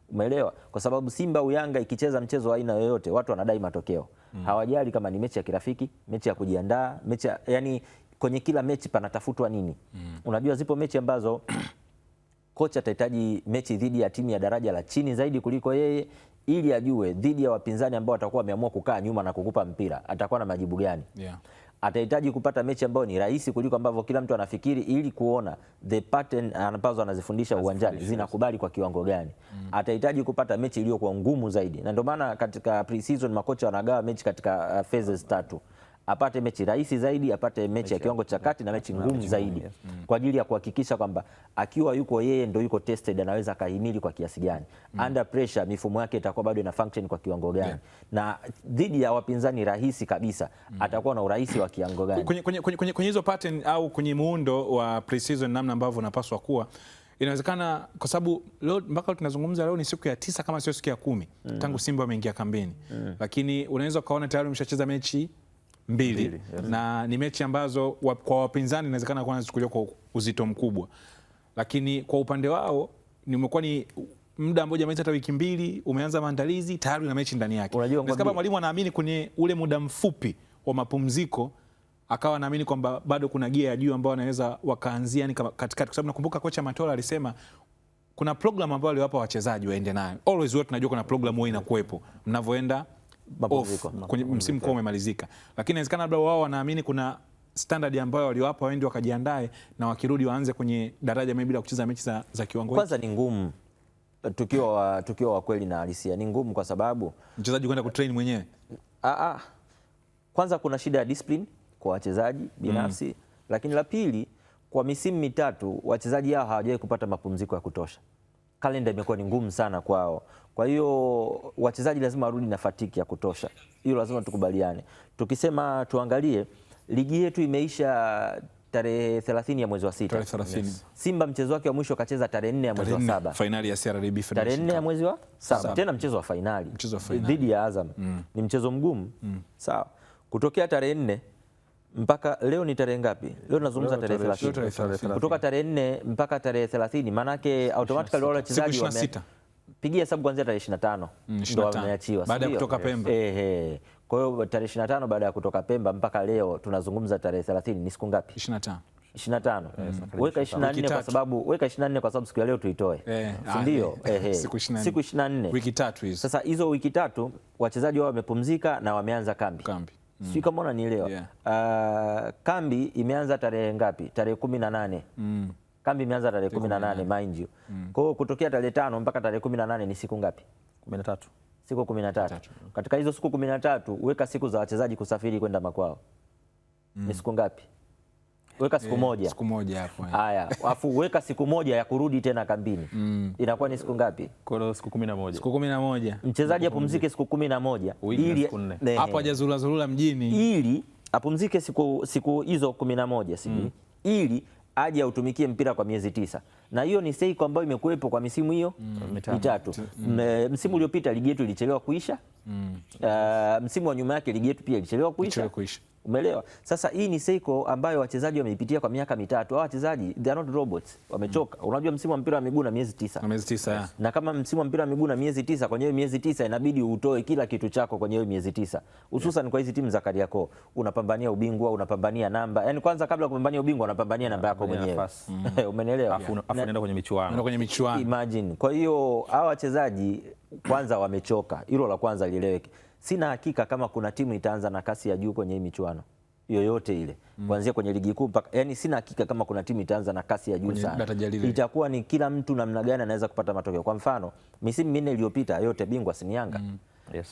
Umeelewa? Kwa sababu Simba au Yanga ikicheza mchezo wa aina yoyote watu wanadai matokeo. Hawajali kama ni mechi ya kirafiki, mechi ya kujiandaa, yani kwenye kila mechi panatafutwa nini. Unajua zipo mechi ambazo kocha atahitaji mechi dhidi ya timu ya daraja la chini zaidi kuliko yeye, ili ajue dhidi ya wapinzani ambao watakuwa wameamua kukaa nyuma na kukupa mpira atakuwa na majibu gani. Atahitaji kupata mechi ambayo ni rahisi kuliko ambavyo kila mtu anafikiri, ili kuona the pattern ambazo anazifundisha uwanjani zinakubali kwa kiwango gani. Atahitaji kupata mechi iliyokuwa ngumu zaidi, na ndio maana katika pre-season makocha wanagawa mechi katika phases 3. apate mechi rahisi zaidi, apate mechi ya kiwango cha kati na mechi ngumu zaidi, kwa ajili ya kuhakikisha kwamba akiwa yuko yeye ndio yuko tested, anaweza kahimili kwa kiasi gani under pressure, mifumo yake itakuwa bado ina function kwa kiwango gani, na dhidi ya wapinzani rahisi kabisa atakuwa na urahisi wa kiwango gani kwenye hizo pattern au kwenye muundo wa pre-season, namna ambavyo unapaswa kuwa. Inawezekana kwa sababu leo mpaka tunazungumza leo ni siku ya 9 kama sio siku ya 10 tangu Simba wameingia kambini, lakini unaweza ukaona tayari umeshacheza mechi mbili na ni mechi ambazo kwa wapinzani inawezekana kuwa wanachukuliwa kwa uzito mkubwa, lakini kwa upande wao umekuwa ni muda ambao jamii hata wiki 2 umeanza maandalizi tayari na mechi ndani yake. Kama mwalimu anaamini kwenye ule muda mfupi wa mapumziko, akawa naamini kwamba bado kuna gia ya juu ambao wanaweza wakaanzia ni katikati, kwa sababu nakumbuka kocha Matola alisema kuna program ambayo aliwapa wachezaji waende nayo. Always wote tunajua kuna program huwa inakuwepo mnavyoenda off kwenye msimu kwa umemalizika, lakini inawezekana labda wao wanaamini kuna standard ambayo waliwapa waende wakajiandae, na wakirudi waanze kwenye daraja bila kucheza mechi za kiwango. Kwanza ni ngumu, tukiwa wa kweli na halisia ni ngumu, kwa sababu mchezaji kwenda kutrain mwenyewe. Kwanza kuna shida ya discipline kwa wachezaji binafsi, lakini la pili, kwa misimu 3 wachezaji hao hawajawahi kupata mapumziko ya kutosha. Kalenda imekuwa ni ngumu sana kwao, kwa hiyo wachezaji lazima warudi na fatiki ya kutosha. Hilo lazima tukubaliane. Tukisema tuangalie ligi yetu imeisha tarehe 30 ya mwezi wa 6. Simba mchezo wake wa mwisho kacheza tarehe 4 ya mwezi wa 7, finali ya CRDB tarehe 4 ya mwezi wa 7, tena mchezo wa finali dhidi ya Azam. Ni mchezo mgumu sawa. Kutokea tarehe 4 mpaka leo ni tarehe ngapi? Leo tunazungumza tarehe 30. Kutoka tarehe 4 mpaka tarehe 30, maana yake automatically wale wachezaji wamepigia hesabu kuanzia tarehe 25 ndio wameachiwa baada ya kutoka Pemba. Kwa hiyo tarehe 25 baada ya kutoka Pemba mpaka leo tunazungumza tarehe 30, ni siku ngapi? 25. Weka 24 kwa sababu siku ya leo tuitoe, si ndio? Siku 24, wiki 3 hizo. Sasa hizo wiki 3 wachezaji wao wamepumzika na wameanza kambi. Sio kama unanielewa. Kambi imeanza tarehe ngapi? Tarehe 18. Kambi imeanza tarehe 18 mind you. Kwa hiyo kutokea tarehe 5 mpaka tarehe 18 ni siku ngapi? 13. Siku 13. Katika hizo siku 13 weka siku za wachezaji kusafiri kwenda makwao. Ni siku ngapi? Weka siku moja. Siku moja hapo. Haya, afu weka siku moja ya kurudi tena kambini. Inakuwa ni siku ngapi? Kwa siku 11. Siku 11. Mchezaji apumzike siku 11 ili hapo hajazurura zurura mjini, ili apumzike siku hizo 11 ili aje autumikie mpira kwa miezi 9, na hiyo ni seiko ambayo imekuwepo kwa misimu hiyo mitatu. Msimu uliopita ligi yetu ilichelewa kuisha. Msimu wa nyuma yake ligi yetu pia ilichelewa kuisha. Umeelewa? Sasa hii ni seiko ambayo wachezaji wameipitia kwa miaka 3. Hao wachezaji they are not robots, wamechoka. Unajua msimu wa mpira wa miguu na miezi 9. Na kama msimu wa mpira wa miguu na miezi 9, kwenye hiyo miezi 9 inabidi utoe kila kitu chako kwenye hiyo miezi 9. Hususan kwa hizi timu za Kariakoo, unapambania ubingwa, unapambania namba. Yaani kwanza kabla ya kupambania ubingwa unapambania namba yako mwenyewe. Umeelewa? Afu unaenda kwenye michuano. Imagine. Kwa hiyo hao wachezaji kwanza wamechoka. Hilo la kwanza lieleweke. Sina hakika kama kuna timu itaanza na kasi ya juu kwenye hii michuano yoyote ile, kuanzia kwenye ligi kuu mpaka, yani sina hakika kama kuna timu itaanza na kasi ya juu sana. Itakuwa ni kila mtu namna gani anaweza kupata matokeo. Kwa mfano misimu 4 iliyopita yote bingwa si Yanga.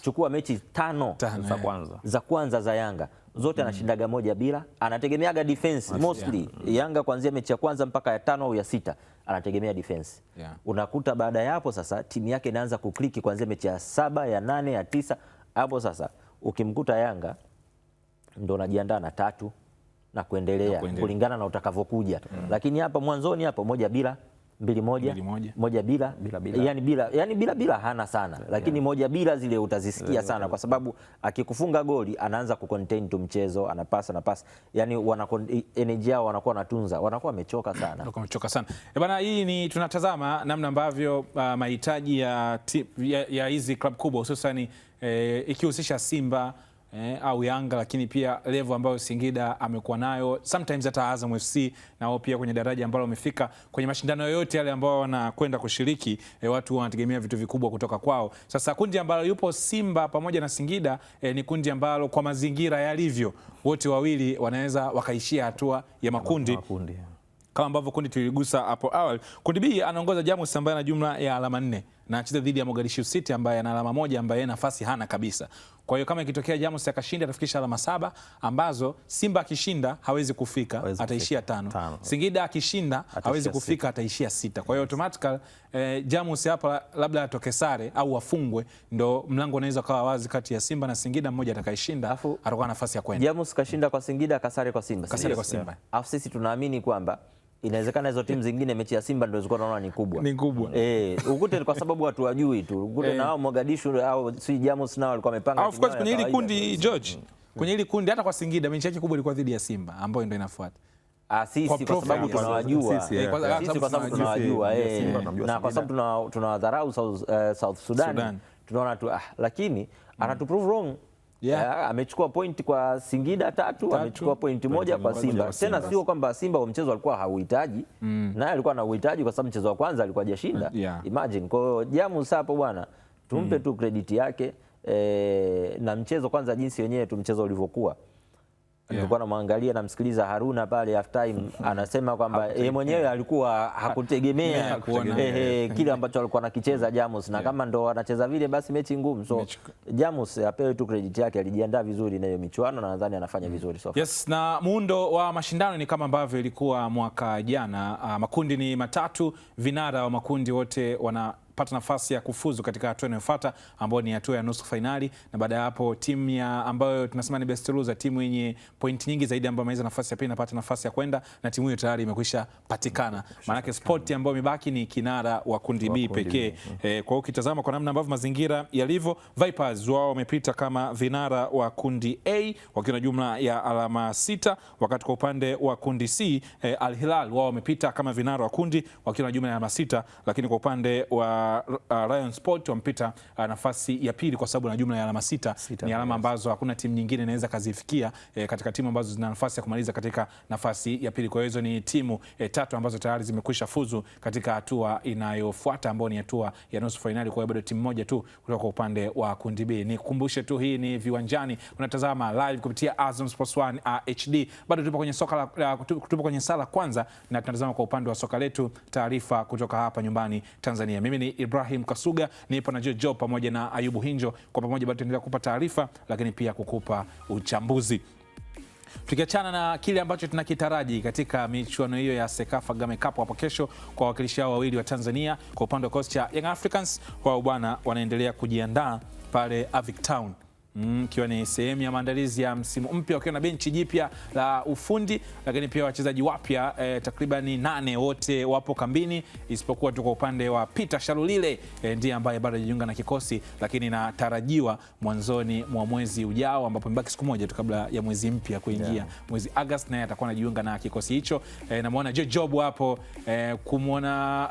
Chukua mechi 5 za kwanza za Yanga zote anashindaga 1-0, anategemeaga defense mostly. Yanga kuanzia mechi ya kwanza mpaka ya 5 au ya 6 anategemea defense. Unakuta baada ya hapo sasa timu yake inaanza kukliki kuanzia mechi ya 7, ya 8, ya 9. Hapo sasa ukimkuta Yanga ndo anajiandaa na 3 na kuendelea kulingana na utakavyokuja. Lakini hapa mwanzoni hapo 1-0, 2-1, 1-0, yani bila hana sana, lakini 1-0 zile utazisikia sana, kwa sababu akikufunga goli anaanza kucontain tu mchezo, anapasa na pasi, yani energy yao wanakuwa wanatunza, wanakuwa wamechoka sana. Bana, hii ni tunatazama namna ambavyo mahitaji ya hizi club kubwa hususan ikihusisha Simba au Yanga, lakini pia level ambayo Singida amekuwa nayo, sometimes hata Azam FC nao pia kwenye daraja ambalo wamefika kwenye mashindano yoyote yale ambao wanakwenda kushiriki, watu wanategemea vitu vikubwa kutoka kwao. Sasa kundi ambalo yupo Simba pamoja na Singida ni kundi ambalo kwa mazingira yalivyo wote wawili wanaweza wakaishia hatua ya makundi. Kama ambavyo kundi tuligusa hapo awali. Kundi B anaongoza Jamus ambaye ana jumla ya alama 4 na acheze dhidi ya Mogadishu City ambaye ana alama moja, ambaye nafasi hana kabisa. Kwa hiyo kama ikitokea Jamus akashinda atafikisha alama 7 ambazo Simba akishinda hawezi kufika, ataishia 5. Singida akishinda hawezi kufika, ataishia 6. Kwa hiyo automatically Jamus hapa labda atoke sare au afungwe, ndo mlango unaweza kuwa wazi kati ya Simba na Singida, mmoja atakayeshinda atakuwa na nafasi ya kwenda. Jamus kashinda kwa Singida, kasare kwa Simba. Kasare kwa Simba. Alafu sisi tunaamini kwamba inawezekana hizo timu zingine mechi ya Simba ndio zilikuwa naona ni kubwa. Ni kubwa. Ukute kwa sababu watu wajui tu. Ukute na hao Mogadishu au si Jamus nao walikuwa wamepanga. Of course kwenye hili kundi George. Kwenye hili kundi hata kwa Singida mechi yake kubwa ilikuwa dhidi ya Simba ambayo ndio inafuata. Sisi kwa sababu tunawajua. Sisi kwa sababu tunawajua na kwa sababu tunawadharau South Sudan. Tunaona tu lakini anatuprove wrong. Amechukua pointi kwa Singida 3, amechukua pointi 1 kwa Simba. Tena sio kwamba Simba wa mchezo alikuwa hauhitaji, naye alikuwa na uhitaji kwa sababu mchezo wa kwanza alikuwa hajashinda. Imagine. Kwa hiyo Jamus hapo bwana, tumpe tu credit yake na mchezo kwanza jinsi wenyewe tu mchezo ulivyokuwa. Nilikuwa namwangalia namsikiliza Haruna pale half time anasema kwamba yeye mwenyewe alikuwa hakutegemea kile ambacho alikuwa anakicheza Jamus, na kama ndo anacheza vile basi mechi ngumu. So Jamus apewe tu credit yake, alijiandaa vizuri na hiyo michuano na nadhani anafanya vizuri so far. Yes, na muundo wa mashindano ni kama ambavyo ilikuwa mwaka jana. Makundi ni matatu, vinara wa makundi wote wanapata nafasi ya kufuzu katika hatua inayofuata ambayo ni hatua ya nusu finali, na baada ya hapo timu ya ambayo tunasema ni best loser, timu yenye point nyingi zaidi ambayo imeweza nafasi ya pili inapata nafasi ya kwenda, na timu hiyo tayari imekwisha patikana. Maana Sport ambayo imebaki ni kinara wa kundi B pekee. Kwa hiyo ukitazama kwa namna ambavyo mazingira yalivyo, Vipers wao wamepita kama vinara wa kundi A wakiwa na jumla ya alama 6, wakati kwa upande wa kundi C Al Hilal wao wamepita kama vinara wa kundi wakiwa na jumla ya alama 6, lakini kwa upande wa Rayon Sport wampita nafasi ya pili kwa sababu na jumla ya alama 6. Ni alama ambazo hakuna timu nyingine inaweza kazifikia katika timu ambazo zina nafasi ya kumaliza katika nafasi ya pili. Kwa hiyo hizo ni timu 3 ambazo tayari zimekwisha fuzu katika hatua inayofuata ambayo ni hatua ya nusu finali. Kwa hiyo bado timu moja tu kutoka kwa upande wa kundi B. Nikukumbushe tu hii ni Viwanjani, unatazama live kupitia Azam Sports 1 HD. Bado tupo kwenye soka tupo kwenye sala kwanza na tunatazama kwa upande wa soka letu taarifa kutoka hapa nyumbani Tanzania. Mimi ni Ibrahim Kasuga, nipo na Jojo pamoja na Ayubu Hinjo. Kwa pamoja bado tunaendelea kukupa taarifa lakini pia kukupa uchambuzi. Tukiachana na kile ambacho tunakitaraji katika michuano hiyo ya Sekafa Game Cup hapo kesho kwa wakilishi hao wawili wa Tanzania, kwa upande wa kocha cha Young Africans wao bwana wanaendelea kujiandaa pale Avic Town ikiwa ni sehemu ya maandalizi ya msimu mpya, wakiwa na benchi jipya la ufundi, lakini pia wachezaji wapya takriban 8 wote wapo kambini, isipokuwa tu kwa upande wa Peter Shalulile ndiye ambaye bado hajajiunga na kikosi, lakini natarajiwa mwanzoni mwa mwezi ujao ambapo mbaki siku moja tu kabla ya mwezi mpya kuingia mwezi Agosti, naye atakuwa anajiunga na kikosi hicho. Namuona Job hapo kumuona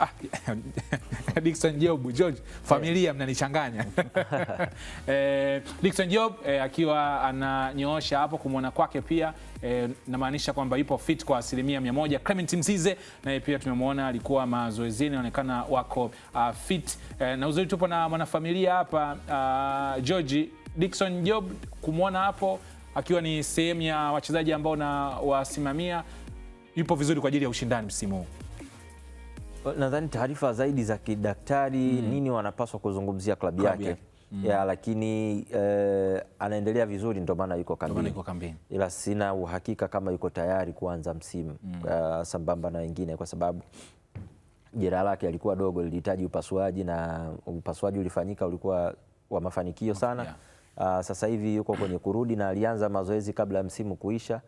Dickson Job, George familia mnanichanganya. Dickson Job akiwa ananyoosha hapo kumwona kwake pia namaanisha kwamba yupo fit kwa 100%. Clement Mzize naye pia tumemwona alikuwa mazoezini, inaonekana wako fit na uzuri tupo na mwanafamilia hapa George. Dickson Job kumwona hapo akiwa ni sehemu ya wachezaji ambao na wasimamia, yupo vizuri kwa ajili ya ushindani msimu huu. Nadhani taarifa zaidi za kidaktari nini wanapaswa kuzungumzia klabu yake. Lakini anaendelea vizuri, ndio maana yuko kambini. Ila sina uhakika kama yuko tayari kuanza msimu sambamba na wengine, kwa sababu jeraha lake alikuwa dogo, lilihitaji upasuaji na upasuaji ulifanyika, ulikuwa wa mafanikio sana. Sasa hivi yuko kwenye kurudi na alianza mazoezi kabla ya msimu kuisha.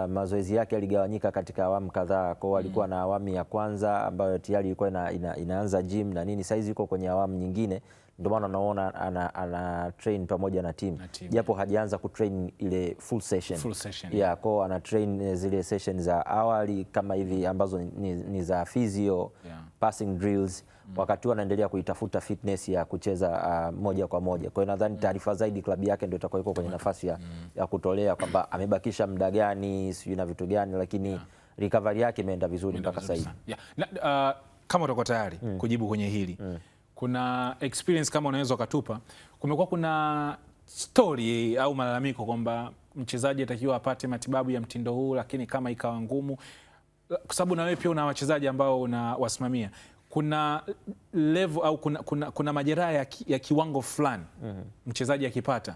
Mazoezi yake yaligawanyika katika awamu kadhaa. Kwa alikuwa na awamu ya kwanza ambayo tayari ilikuwa inaanza gym na nini. Saizi yuko kwenye awamu nyingine, ndio maana naona ana train pamoja na timu, japo hajaanza kutrain ile full session. Kwa ana train zile session za awali kama hivi ambazo ni za physio, passing drills. Wakati huo anaendelea kuitafuta fitness ya kucheza moja kwa moja. Kwa hiyo nadhani taarifa zaidi klabu yake ndio itakuwa iko kwenye nafasi ya kutolea kwamba amebakisha muda gani, sijui na vitu gani, lakini recovery yake imeenda vizuri mpaka sasa hivi. Kama utakuwa tayari kujibu kwenye hili, kuna experience kama unaweza ukatupa, kumekuwa kuna story au malalamiko kwamba mchezaji atakiwa apate matibabu ya mtindo huu, lakini kama ikawa ngumu, kwa sababu na wewe pia una wachezaji ambao unawasimamia, kuna level au kuna majeraha ya kiwango fulani mchezaji akipata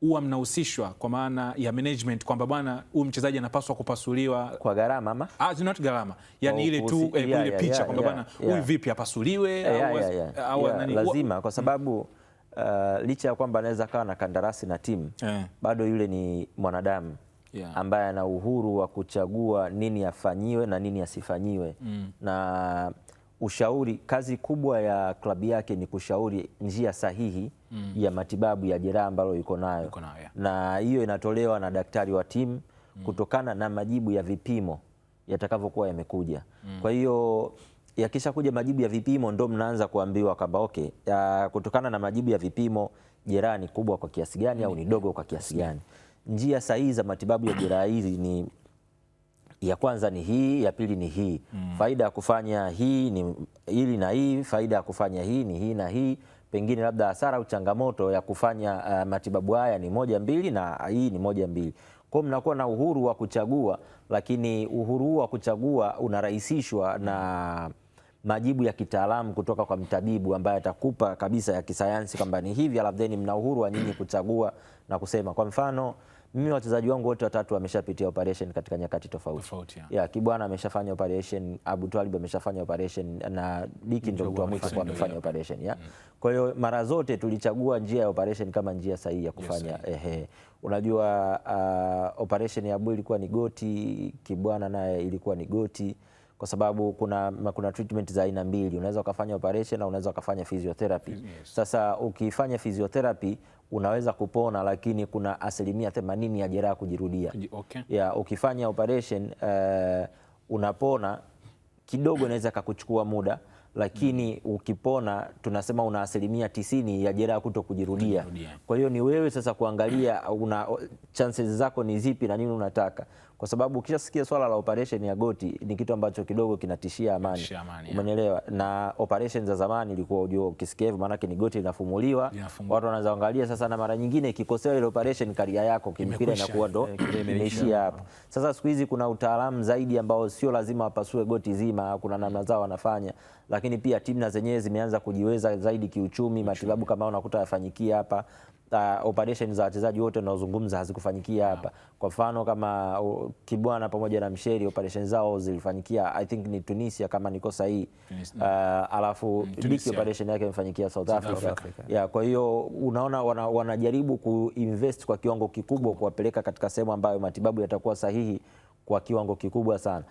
huwa mnahusishwa kwa maana ya management kwamba bwana huyu mchezaji anapaswa kupasuliwa kwa gharama ama not gharama, yani ile tu ile picha kwamba bwana huyu vipi apasuliwe au nani lazima, kwa sababu licha ya kwamba anaweza kawa na kandarasi na timu bado yule ni mwanadamu ambaye ana uhuru wa kuchagua nini afanyiwe na nini asifanyiwe na ushauri. Kazi kubwa ya klabu yake ni kushauri njia sahihi ya matibabu ya jeraha ambalo yuko nayo, na hiyo inatolewa na daktari wa timu kutokana na majibu ya vipimo yatakavyokuwa yamekuja. Kwa hiyo yakisha kuja majibu ya vipimo ndo mnaanza kuambiwa kwamba okay, kutokana na majibu ya vipimo jeraha ni kubwa kwa kiasi gani au ni dogo kwa kiasi gani. Njia sahihi za matibabu ya jeraha hizi ni ya kwanza ni hii, ya pili ni hii. Faida ya kufanya hii ni hili na hii, faida ya kufanya hii ni hii na hii. Pengine labda hasara au changamoto ya kufanya matibabu haya ni 1 2 na hii ni 1 2. Kwa hiyo mnakuwa na uhuru wa kuchagua, lakini uhuru wa kuchagua unarahisishwa na majibu ya kitaalamu kutoka kwa mtabibu ambaye atakupa kabisa ya kisayansi kwamba ni hivi, alafu then mna uhuru wa nyinyi kuchagua na kusema. Kwa mfano mimi wachezaji wangu wote watatu wameshapitia operation katika nyakati tofauti. Kibwana ameshafanya operation, Abu Twalib ameshafanya operation na Diki ndio mtu wa mwisho kwa amefanya operation Kwa hiyo mara zote tulichagua njia ya operation kama njia sahihi ya kufanya. Unajua operation ya Abu ilikuwa ni goti, Kibwana naye ilikuwa ni goti, kwa sababu kuna treatment za aina mbili. Unaweza ukafanya operation na unaweza ukafanya physiotherapy. Sasa ukifanya physiotherapy unaweza kupona, lakini kuna 80% ya jeraha kujirudia. Ukifanya operation unapona kidogo, inaweza kukuchukua muda, lakini ukipona tunasema una 90% ya jeraha kuto kujirudia. Kwa hiyo ni wewe sasa kuangalia una chances zako ni zipi na nini unataka, kwa sababu ukishasikia swala la operation ya goti ni kitu ambacho kidogo kinatishia amani. Umenielewa? Na operation za zamani ilikuwa unajua ukisikia hivyo maana yake ni goti linafumuliwa, watu wanaanza angalia sasa, na mara nyingine ikikosea ile operation career yako kimpira inakuwa ndo imeishia hapo. Sasa siku hizi kuna utaalamu zaidi ambao sio lazima wapasue goti zima, kuna namna zao wanafanya, lakini pia timu na zenyewe zimeanza kujiweza zaidi kiuchumi. Matibabu kama unakuta yafanyikia hapa, operation za wachezaji wote tunaozungumza hazikufanyikia hapa. Kwa mfano kama Kibwana pamoja na Msheri operation zao zilifanyikia I think ni Tunisia kama niko sahihi, alafu Diki operation yake imefanyikia South Africa. Kwa hiyo unaona wanajaribu kuinvest kwa kiwango kikubwa kuwapeleka katika sehemu ambayo matibabu yatakuwa sahihi kwa kiwango kikubwa sana.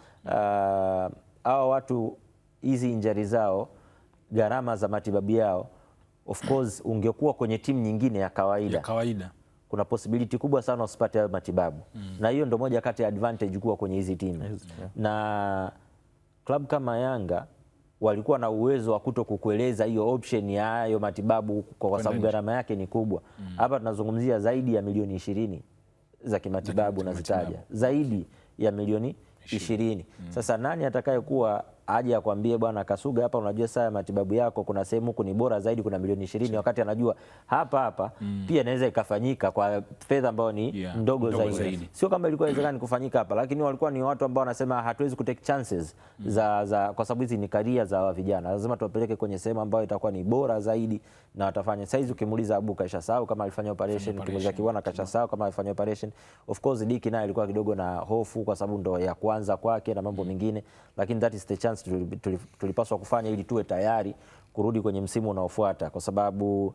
Hao watu hizi injury zao, gharama za matibabu yao, of course ungekuwa kwenye timu nyingine ya kawaida kuna possibility kubwa sana usipate matibabu. Na hiyo ndio moja kati ya advantage kuwa kwenye hizi timu. Na club kama Yanga walikuwa na uwezo wa kuto kukueleza hiyo option ya hayo matibabu kwa sababu gharama yake ni kubwa. Hapa tunazungumzia zaidi ya milioni 20 za kimatibabu na zitaja zaidi ya milioni 20. Sasa nani atakayekuwa aje akwambie bwana Kasuga, hapa unajua saa matibabu yako kuna sehemu huko ni bora zaidi, kuna milioni 20, wakati anajua hapa pia inaweza ikafanyika kwa fedha ambayo ni ndogo zaidi. Sio kama ilikuwa inawezekana kufanyika hapa, lakini walikuwa ni watu ambao wanasema hatuwezi kutake chances za kwa sababu hizi ni karia za vijana, lazima tuwapeleke kwenye sehemu ambayo itakuwa ni bora zaidi na watafanya. Saizi ukimuuliza Abu kashasahau kama alifanya operation, ukimuuliza Kibwana kashasahau kama alifanya operation. Of course Diki naye alikuwa kidogo na hofu kwa sababu ndo ya kwanza kwake na mambo mengine, lakini that is the chance tulipaswa kufanya ili tuwe tayari kurudi kwenye msimu unaofuata, kwa sababu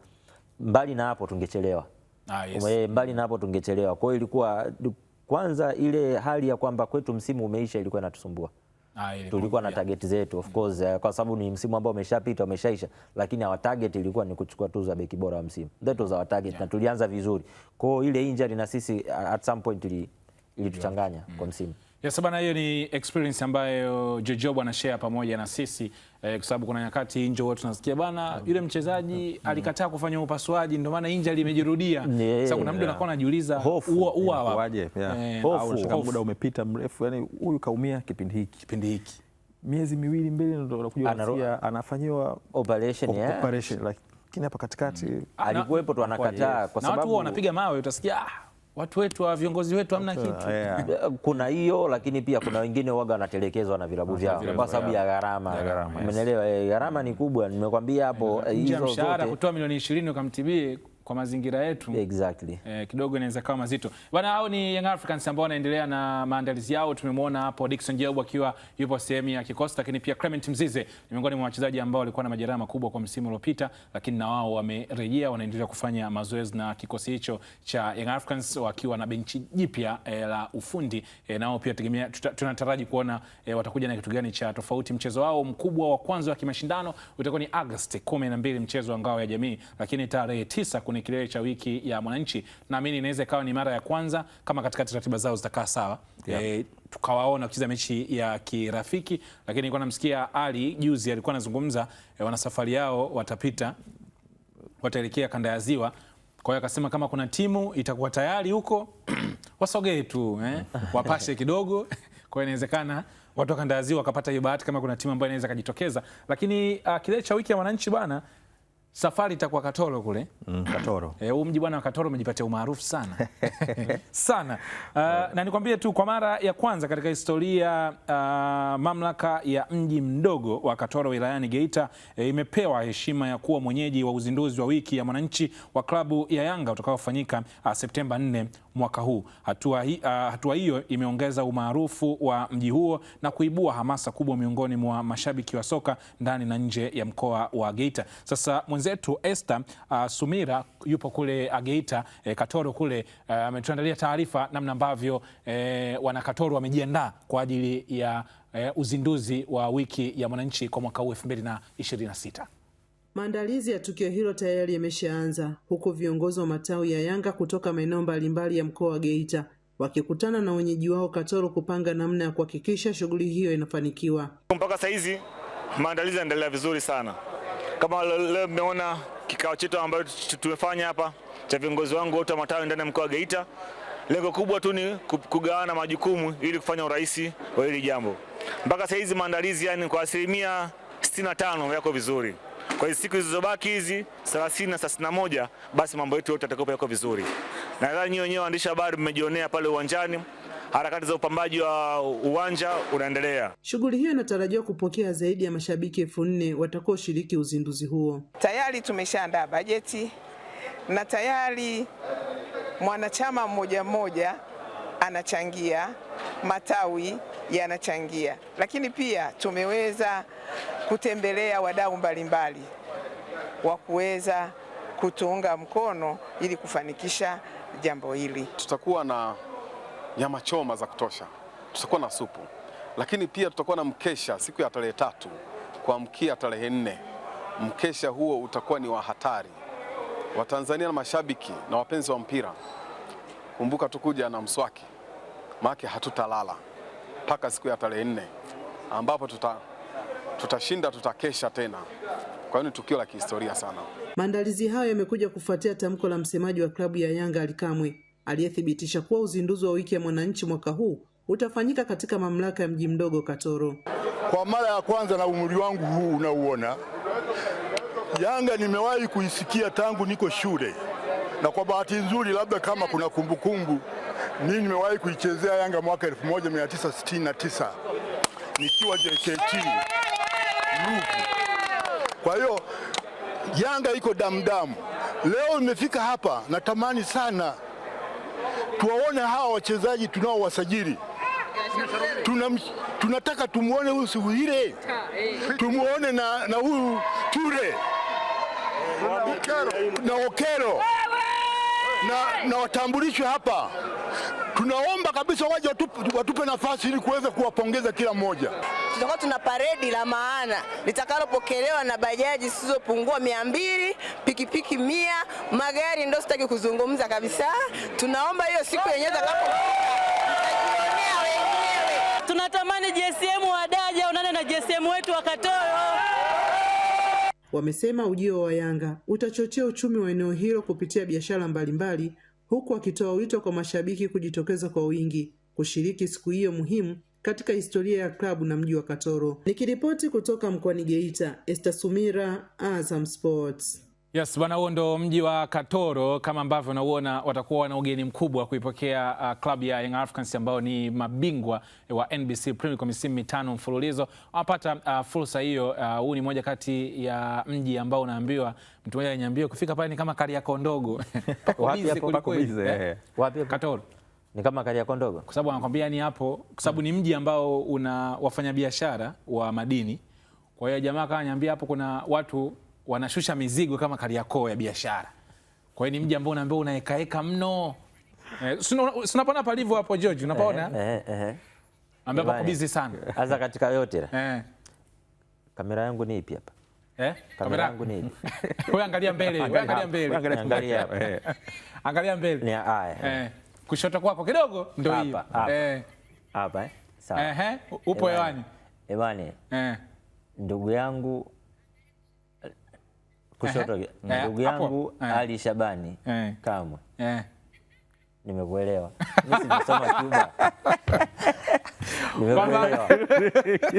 mbali na hapo tungechelewa. Mbali na hapo tungechelewa. Kwa hiyo ilikuwa kwanza ile hali ya kwamba kwetu msimu umeisha ilikuwa inatusumbua. Tulikuwa na target zetu of course, kwa sababu ni msimu ambao umeshapita umeshaisha, lakini our target ilikuwa ni kuchukua tuzo ya beki bora wa msimu. That was our target na tulianza vizuri. Kwa hiyo ile injury na sisi at some point ilituchanganya kwa msimu. Yes, bana, hiyo ni experience ambayo Jojo bwana share pamoja na sisi kwa sababu kuna nyakati injo watu tunasikia bana yule mchezaji alikataa kufanya upasuaji ndio maana injury imejirudia. Sasa kuna mtu anakuwa anajiuliza waje au muda umepita mrefu, yani huyu kaumia kipindi hiki miezi miwili mbele ndio unakuja anafanyiwa operation operation, lakini hapa katikati alikuwepo tu anakataa, kwa sababu watu wanapiga mawe utasikia watu wetu wa viongozi wetu hamna kitu. Kuna hiyo, lakini pia kuna wengine waga wanatelekezwa na vilabu vyao kwa sababu ya gharama. Umeelewa? Gharama ni kubwa, nimekwambia hapo. Hizo mshahara kutoa milioni 20 ukamtibie kwa mazingira yetu exactly. Kidogo inaweza kama mazito bwana. Hao ni Young Africans ambao wanaendelea na maandalizi yao. Tumemwona hapo Dickson Jobu akiwa yupo sehemu ya kikosi, lakini pia Clement Mzize ni miongoni mwa wachezaji ambao walikuwa na majeraha makubwa kwa msimu uliopita, lakini na wao wamerejea, wanaendelea kufanya mazoezi na kikosi hicho cha Young Africans wakiwa na benchi jipya la ufundi. Nao pia tunataraji kuona watakuja na kitu gani cha tofauti. Mchezo wao mkubwa wa kwanza wa kimashindano utakuwa ni Agosti 12, mchezo wa ngao ya jamii, lakini tarehe 9 kuna kilele cha wiki ya mwananchi. Naamini inaweza ikawa ni mara ya kwanza kama katikati ratiba zao zitakaa sawa, tukawaona kucheza mechi ya kirafiki. Lakini nilikuwa namsikia Ali juzi alikuwa anazungumza wana safari yao, wataelekea kanda ya Ziwa. Kwa hiyo akasema kama kuna timu itakuwa tayari huko wasogee tu wapashe kidogo. Kwa hiyo inawezekana watu wa kanda ya Ziwa wakapata hiyo bahati kama kuna timu ambayo inaweza kujitokeza. Lakini kilele cha wiki ya mwananchi bwana, safari itakuwa Katoro kule. Katoro. Huu mji bwana wa Katoro umejipatia umaarufu sana. Sana. Na nikwambie tu kwa mara ya kwanza katika historia mamlaka ya mji mdogo wa Katoro wilayani Geita imepewa heshima ya kuwa mwenyeji wa uzinduzi wa wiki ya mwananchi wa klabu ya Yanga utakaofanyika Septemba 4 mwaka huu. Hatua hiyo imeongeza umaarufu wa mji huo na kuibua hamasa kubwa miongoni mwa mashabiki wa soka ndani na nje ya mkoa wa Geita. Sasa mwenzetu Esther Sumira yupo kule Geita Katoro kule, ametuandalia taarifa namna ambavyo wana Katoro wamejiandaa kwa ajili ya uzinduzi wa wiki ya mwananchi kwa mwaka huu 2026. Maandalizi ya tukio hilo tayari yameshaanza, huku viongozi wa matawi ya Yanga kutoka maeneo mbalimbali ya mkoa wa Geita wakikutana na wenyeji wao Katoro kupanga namna ya kuhakikisha shughuli hiyo inafanikiwa. Mpaka sasa hizi maandalizi yanaendelea vizuri sana. Kama leo mmeona kikao chetu ambacho tumefanya hapa cha viongozi wangu wote wa matawi ndani ya mkoa wa Geita, lengo kubwa tu ni kugawana majukumu ili kufanya urahisi wa hili jambo. Mpaka sasa hizi maandalizi yani kwa asilimia 65 yako vizuri. Kwa hiyo siku zilizobaki hizi 30 na 31 basi mambo yetu yote yatakuwa yako vizuri. Nadhani nyinyi wenyewe waandishi habari mmejionea pale uwanjani, harakati za upambaji wa uwanja unaendelea. Shughuli hiyo inatarajiwa kupokea zaidi ya mashabiki 4,000 watakaoshiriki uzinduzi huo. Tayari tumeshaandaa bajeti na tayari mwanachama mmoja mmoja anachangia, matawi yanachangia, lakini pia tumeweza kutembelea wadau mbalimbali wa kuweza kutuunga mkono ili kufanikisha jambo hili. Tutakuwa na nyama choma za kutosha, tutakuwa na supu, lakini pia tutakuwa na mkesha siku ya tarehe 3 kuamkia tarehe 4. Mkesha huo utakuwa ni wa hatari. Watanzania na mashabiki na wapenzi wa mpira, kumbuka tukuja na mswaki, maana hatutalala mpaka siku ya tarehe 4 ambapo tutashinda, tutakesha tena. Kwa hiyo ni tukio la kihistoria sana. Maandalizi hayo yamekuja kufuatia tamko la msemaji wa klabu ya Yanga Ali Kamwe aliyethibitisha kuwa uzinduzi wa wiki ya mwananchi mwaka huu utafanyika katika mamlaka ya mji mdogo Katoro. Kwa mara ya kwanza na umri wangu huu unauona, Yanga nimewahi kuisikia tangu niko shule, na kwa bahati nzuri labda kama kuna kumbukumbu, mimi nimewahi kuichezea Yanga mwaka 1969 nikiwa JKT Ruvu. Kwa hiyo Yanga iko damdamu. Leo nimefika hapa, natamani sana tuwaone hawa wachezaji tunaowasajili. Tunataka tumuone huyu Suhire, tumuone na huyu Ture na Okero na watambulishwe hapa. Tunaomba kabisa waje watupe nafasi ili kuweza kuwapongeza kila mmoja. Tutakuwa tuna paredi la maana litakalopokelewa na bajaji zisizopungua 200, pikipiki 100, magari ndio sitaki kuzungumza kabisa. Tunaomba hiyo siku yenyewe tutajionea wenyewe. Tunatamani JSM wadaja unane na JSM wetu wa Katoro. Wamesema ujio wa Yanga utachochea uchumi wa eneo hilo kupitia biashara mbalimbali, huku akitoa wito kwa mashabiki kujitokeza kwa wingi kushiriki siku hiyo muhimu katika historia ya klabu na mji wa Katoro. Nikiripoti kutoka mkoani Geita, Esther Sumira, Azam Sports. Yes, bwana, huo ndo mji wa Katoro kama ambavyo unauona, watakuwa na ugeni mkubwa kuipokea klabu ya Young Africans ambao ni mabingwa wa NBC Premier kwa misimu 5 mfululizo. Wapata fursa hiyo. Huu ni moja kati ya mji ambao unaambiwa, mtu mmoja ananiambia kufika pale ni kama Kariakoo ndogo. Wapi Katoro? Ni kama Kariakoo ndogo. Kwa sababu anakuambia ni hapo, kwa sababu ni mji ambao una wafanyabiashara wa madini. Kwa hiyo jamaa akaniambia hapo kuna watu wanashusha mizigo kama Kariakoo ya biashara. Kwa hiyo ni mji ambao unaambiwa unaekaeka mno. Unapaona palivyo hapo George, unapaona? Ambapo pako busy sana. Hasa katika yote. Kamera yangu ni ipi hapa? Kamera yangu ni ipi? Wewe angalia mbele, wewe angalia mbele. Angalia hapa. Angalia mbele. Ni haya. Kushoto kwako kidogo ndio hiyo. Hapa. Sawa. Upo hewani. Hewani. Ndugu yangu kushoto, ndugu yangu Ali Shabani Kamwe. Nimekuelewa. Mimi nimesoma Cuba.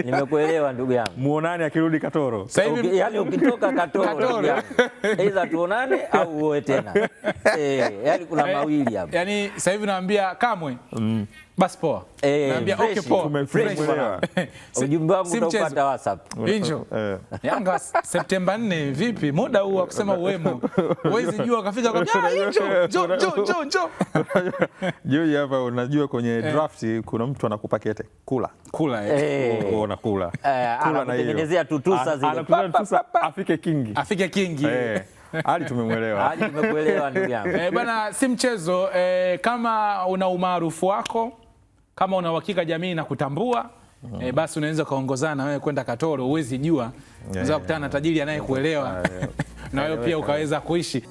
Nimekuelewa ndugu yangu. Muonane akirudi Katoro. Yaani ukitoka Katoro, aidha tuonane au uoe tena. Yaani kuna mawili hapa. Yaani sasa hivi naambia Kamwe. Basi poa. Naambia okay poa. Tumefresh. Ujumbe wangu utapata WhatsApp. Injo. Yanga Septemba 4 vipi? Muda huu wa kusema uwemo. Huwezi jua kafika kwa Injo. Joji hapa unajua kwenye draft kuna mtu anakupa kete. Kula. Unakula. Kula na kutengenezea tutusa zile. Anakupa tutusa afike kingi. Ali tumemwelewa. Ali tumekuelewa ndugu yangu. Bwana, si mchezo. Kama una umaarufu wako, kama una uhakika jamii na kutambua, basi unaweza kaongozana na wewe kwenda Katoro. Huwezi jua unaweza kukutana na tajiri anayekuelewa na wewe pia ukaweza kuishi.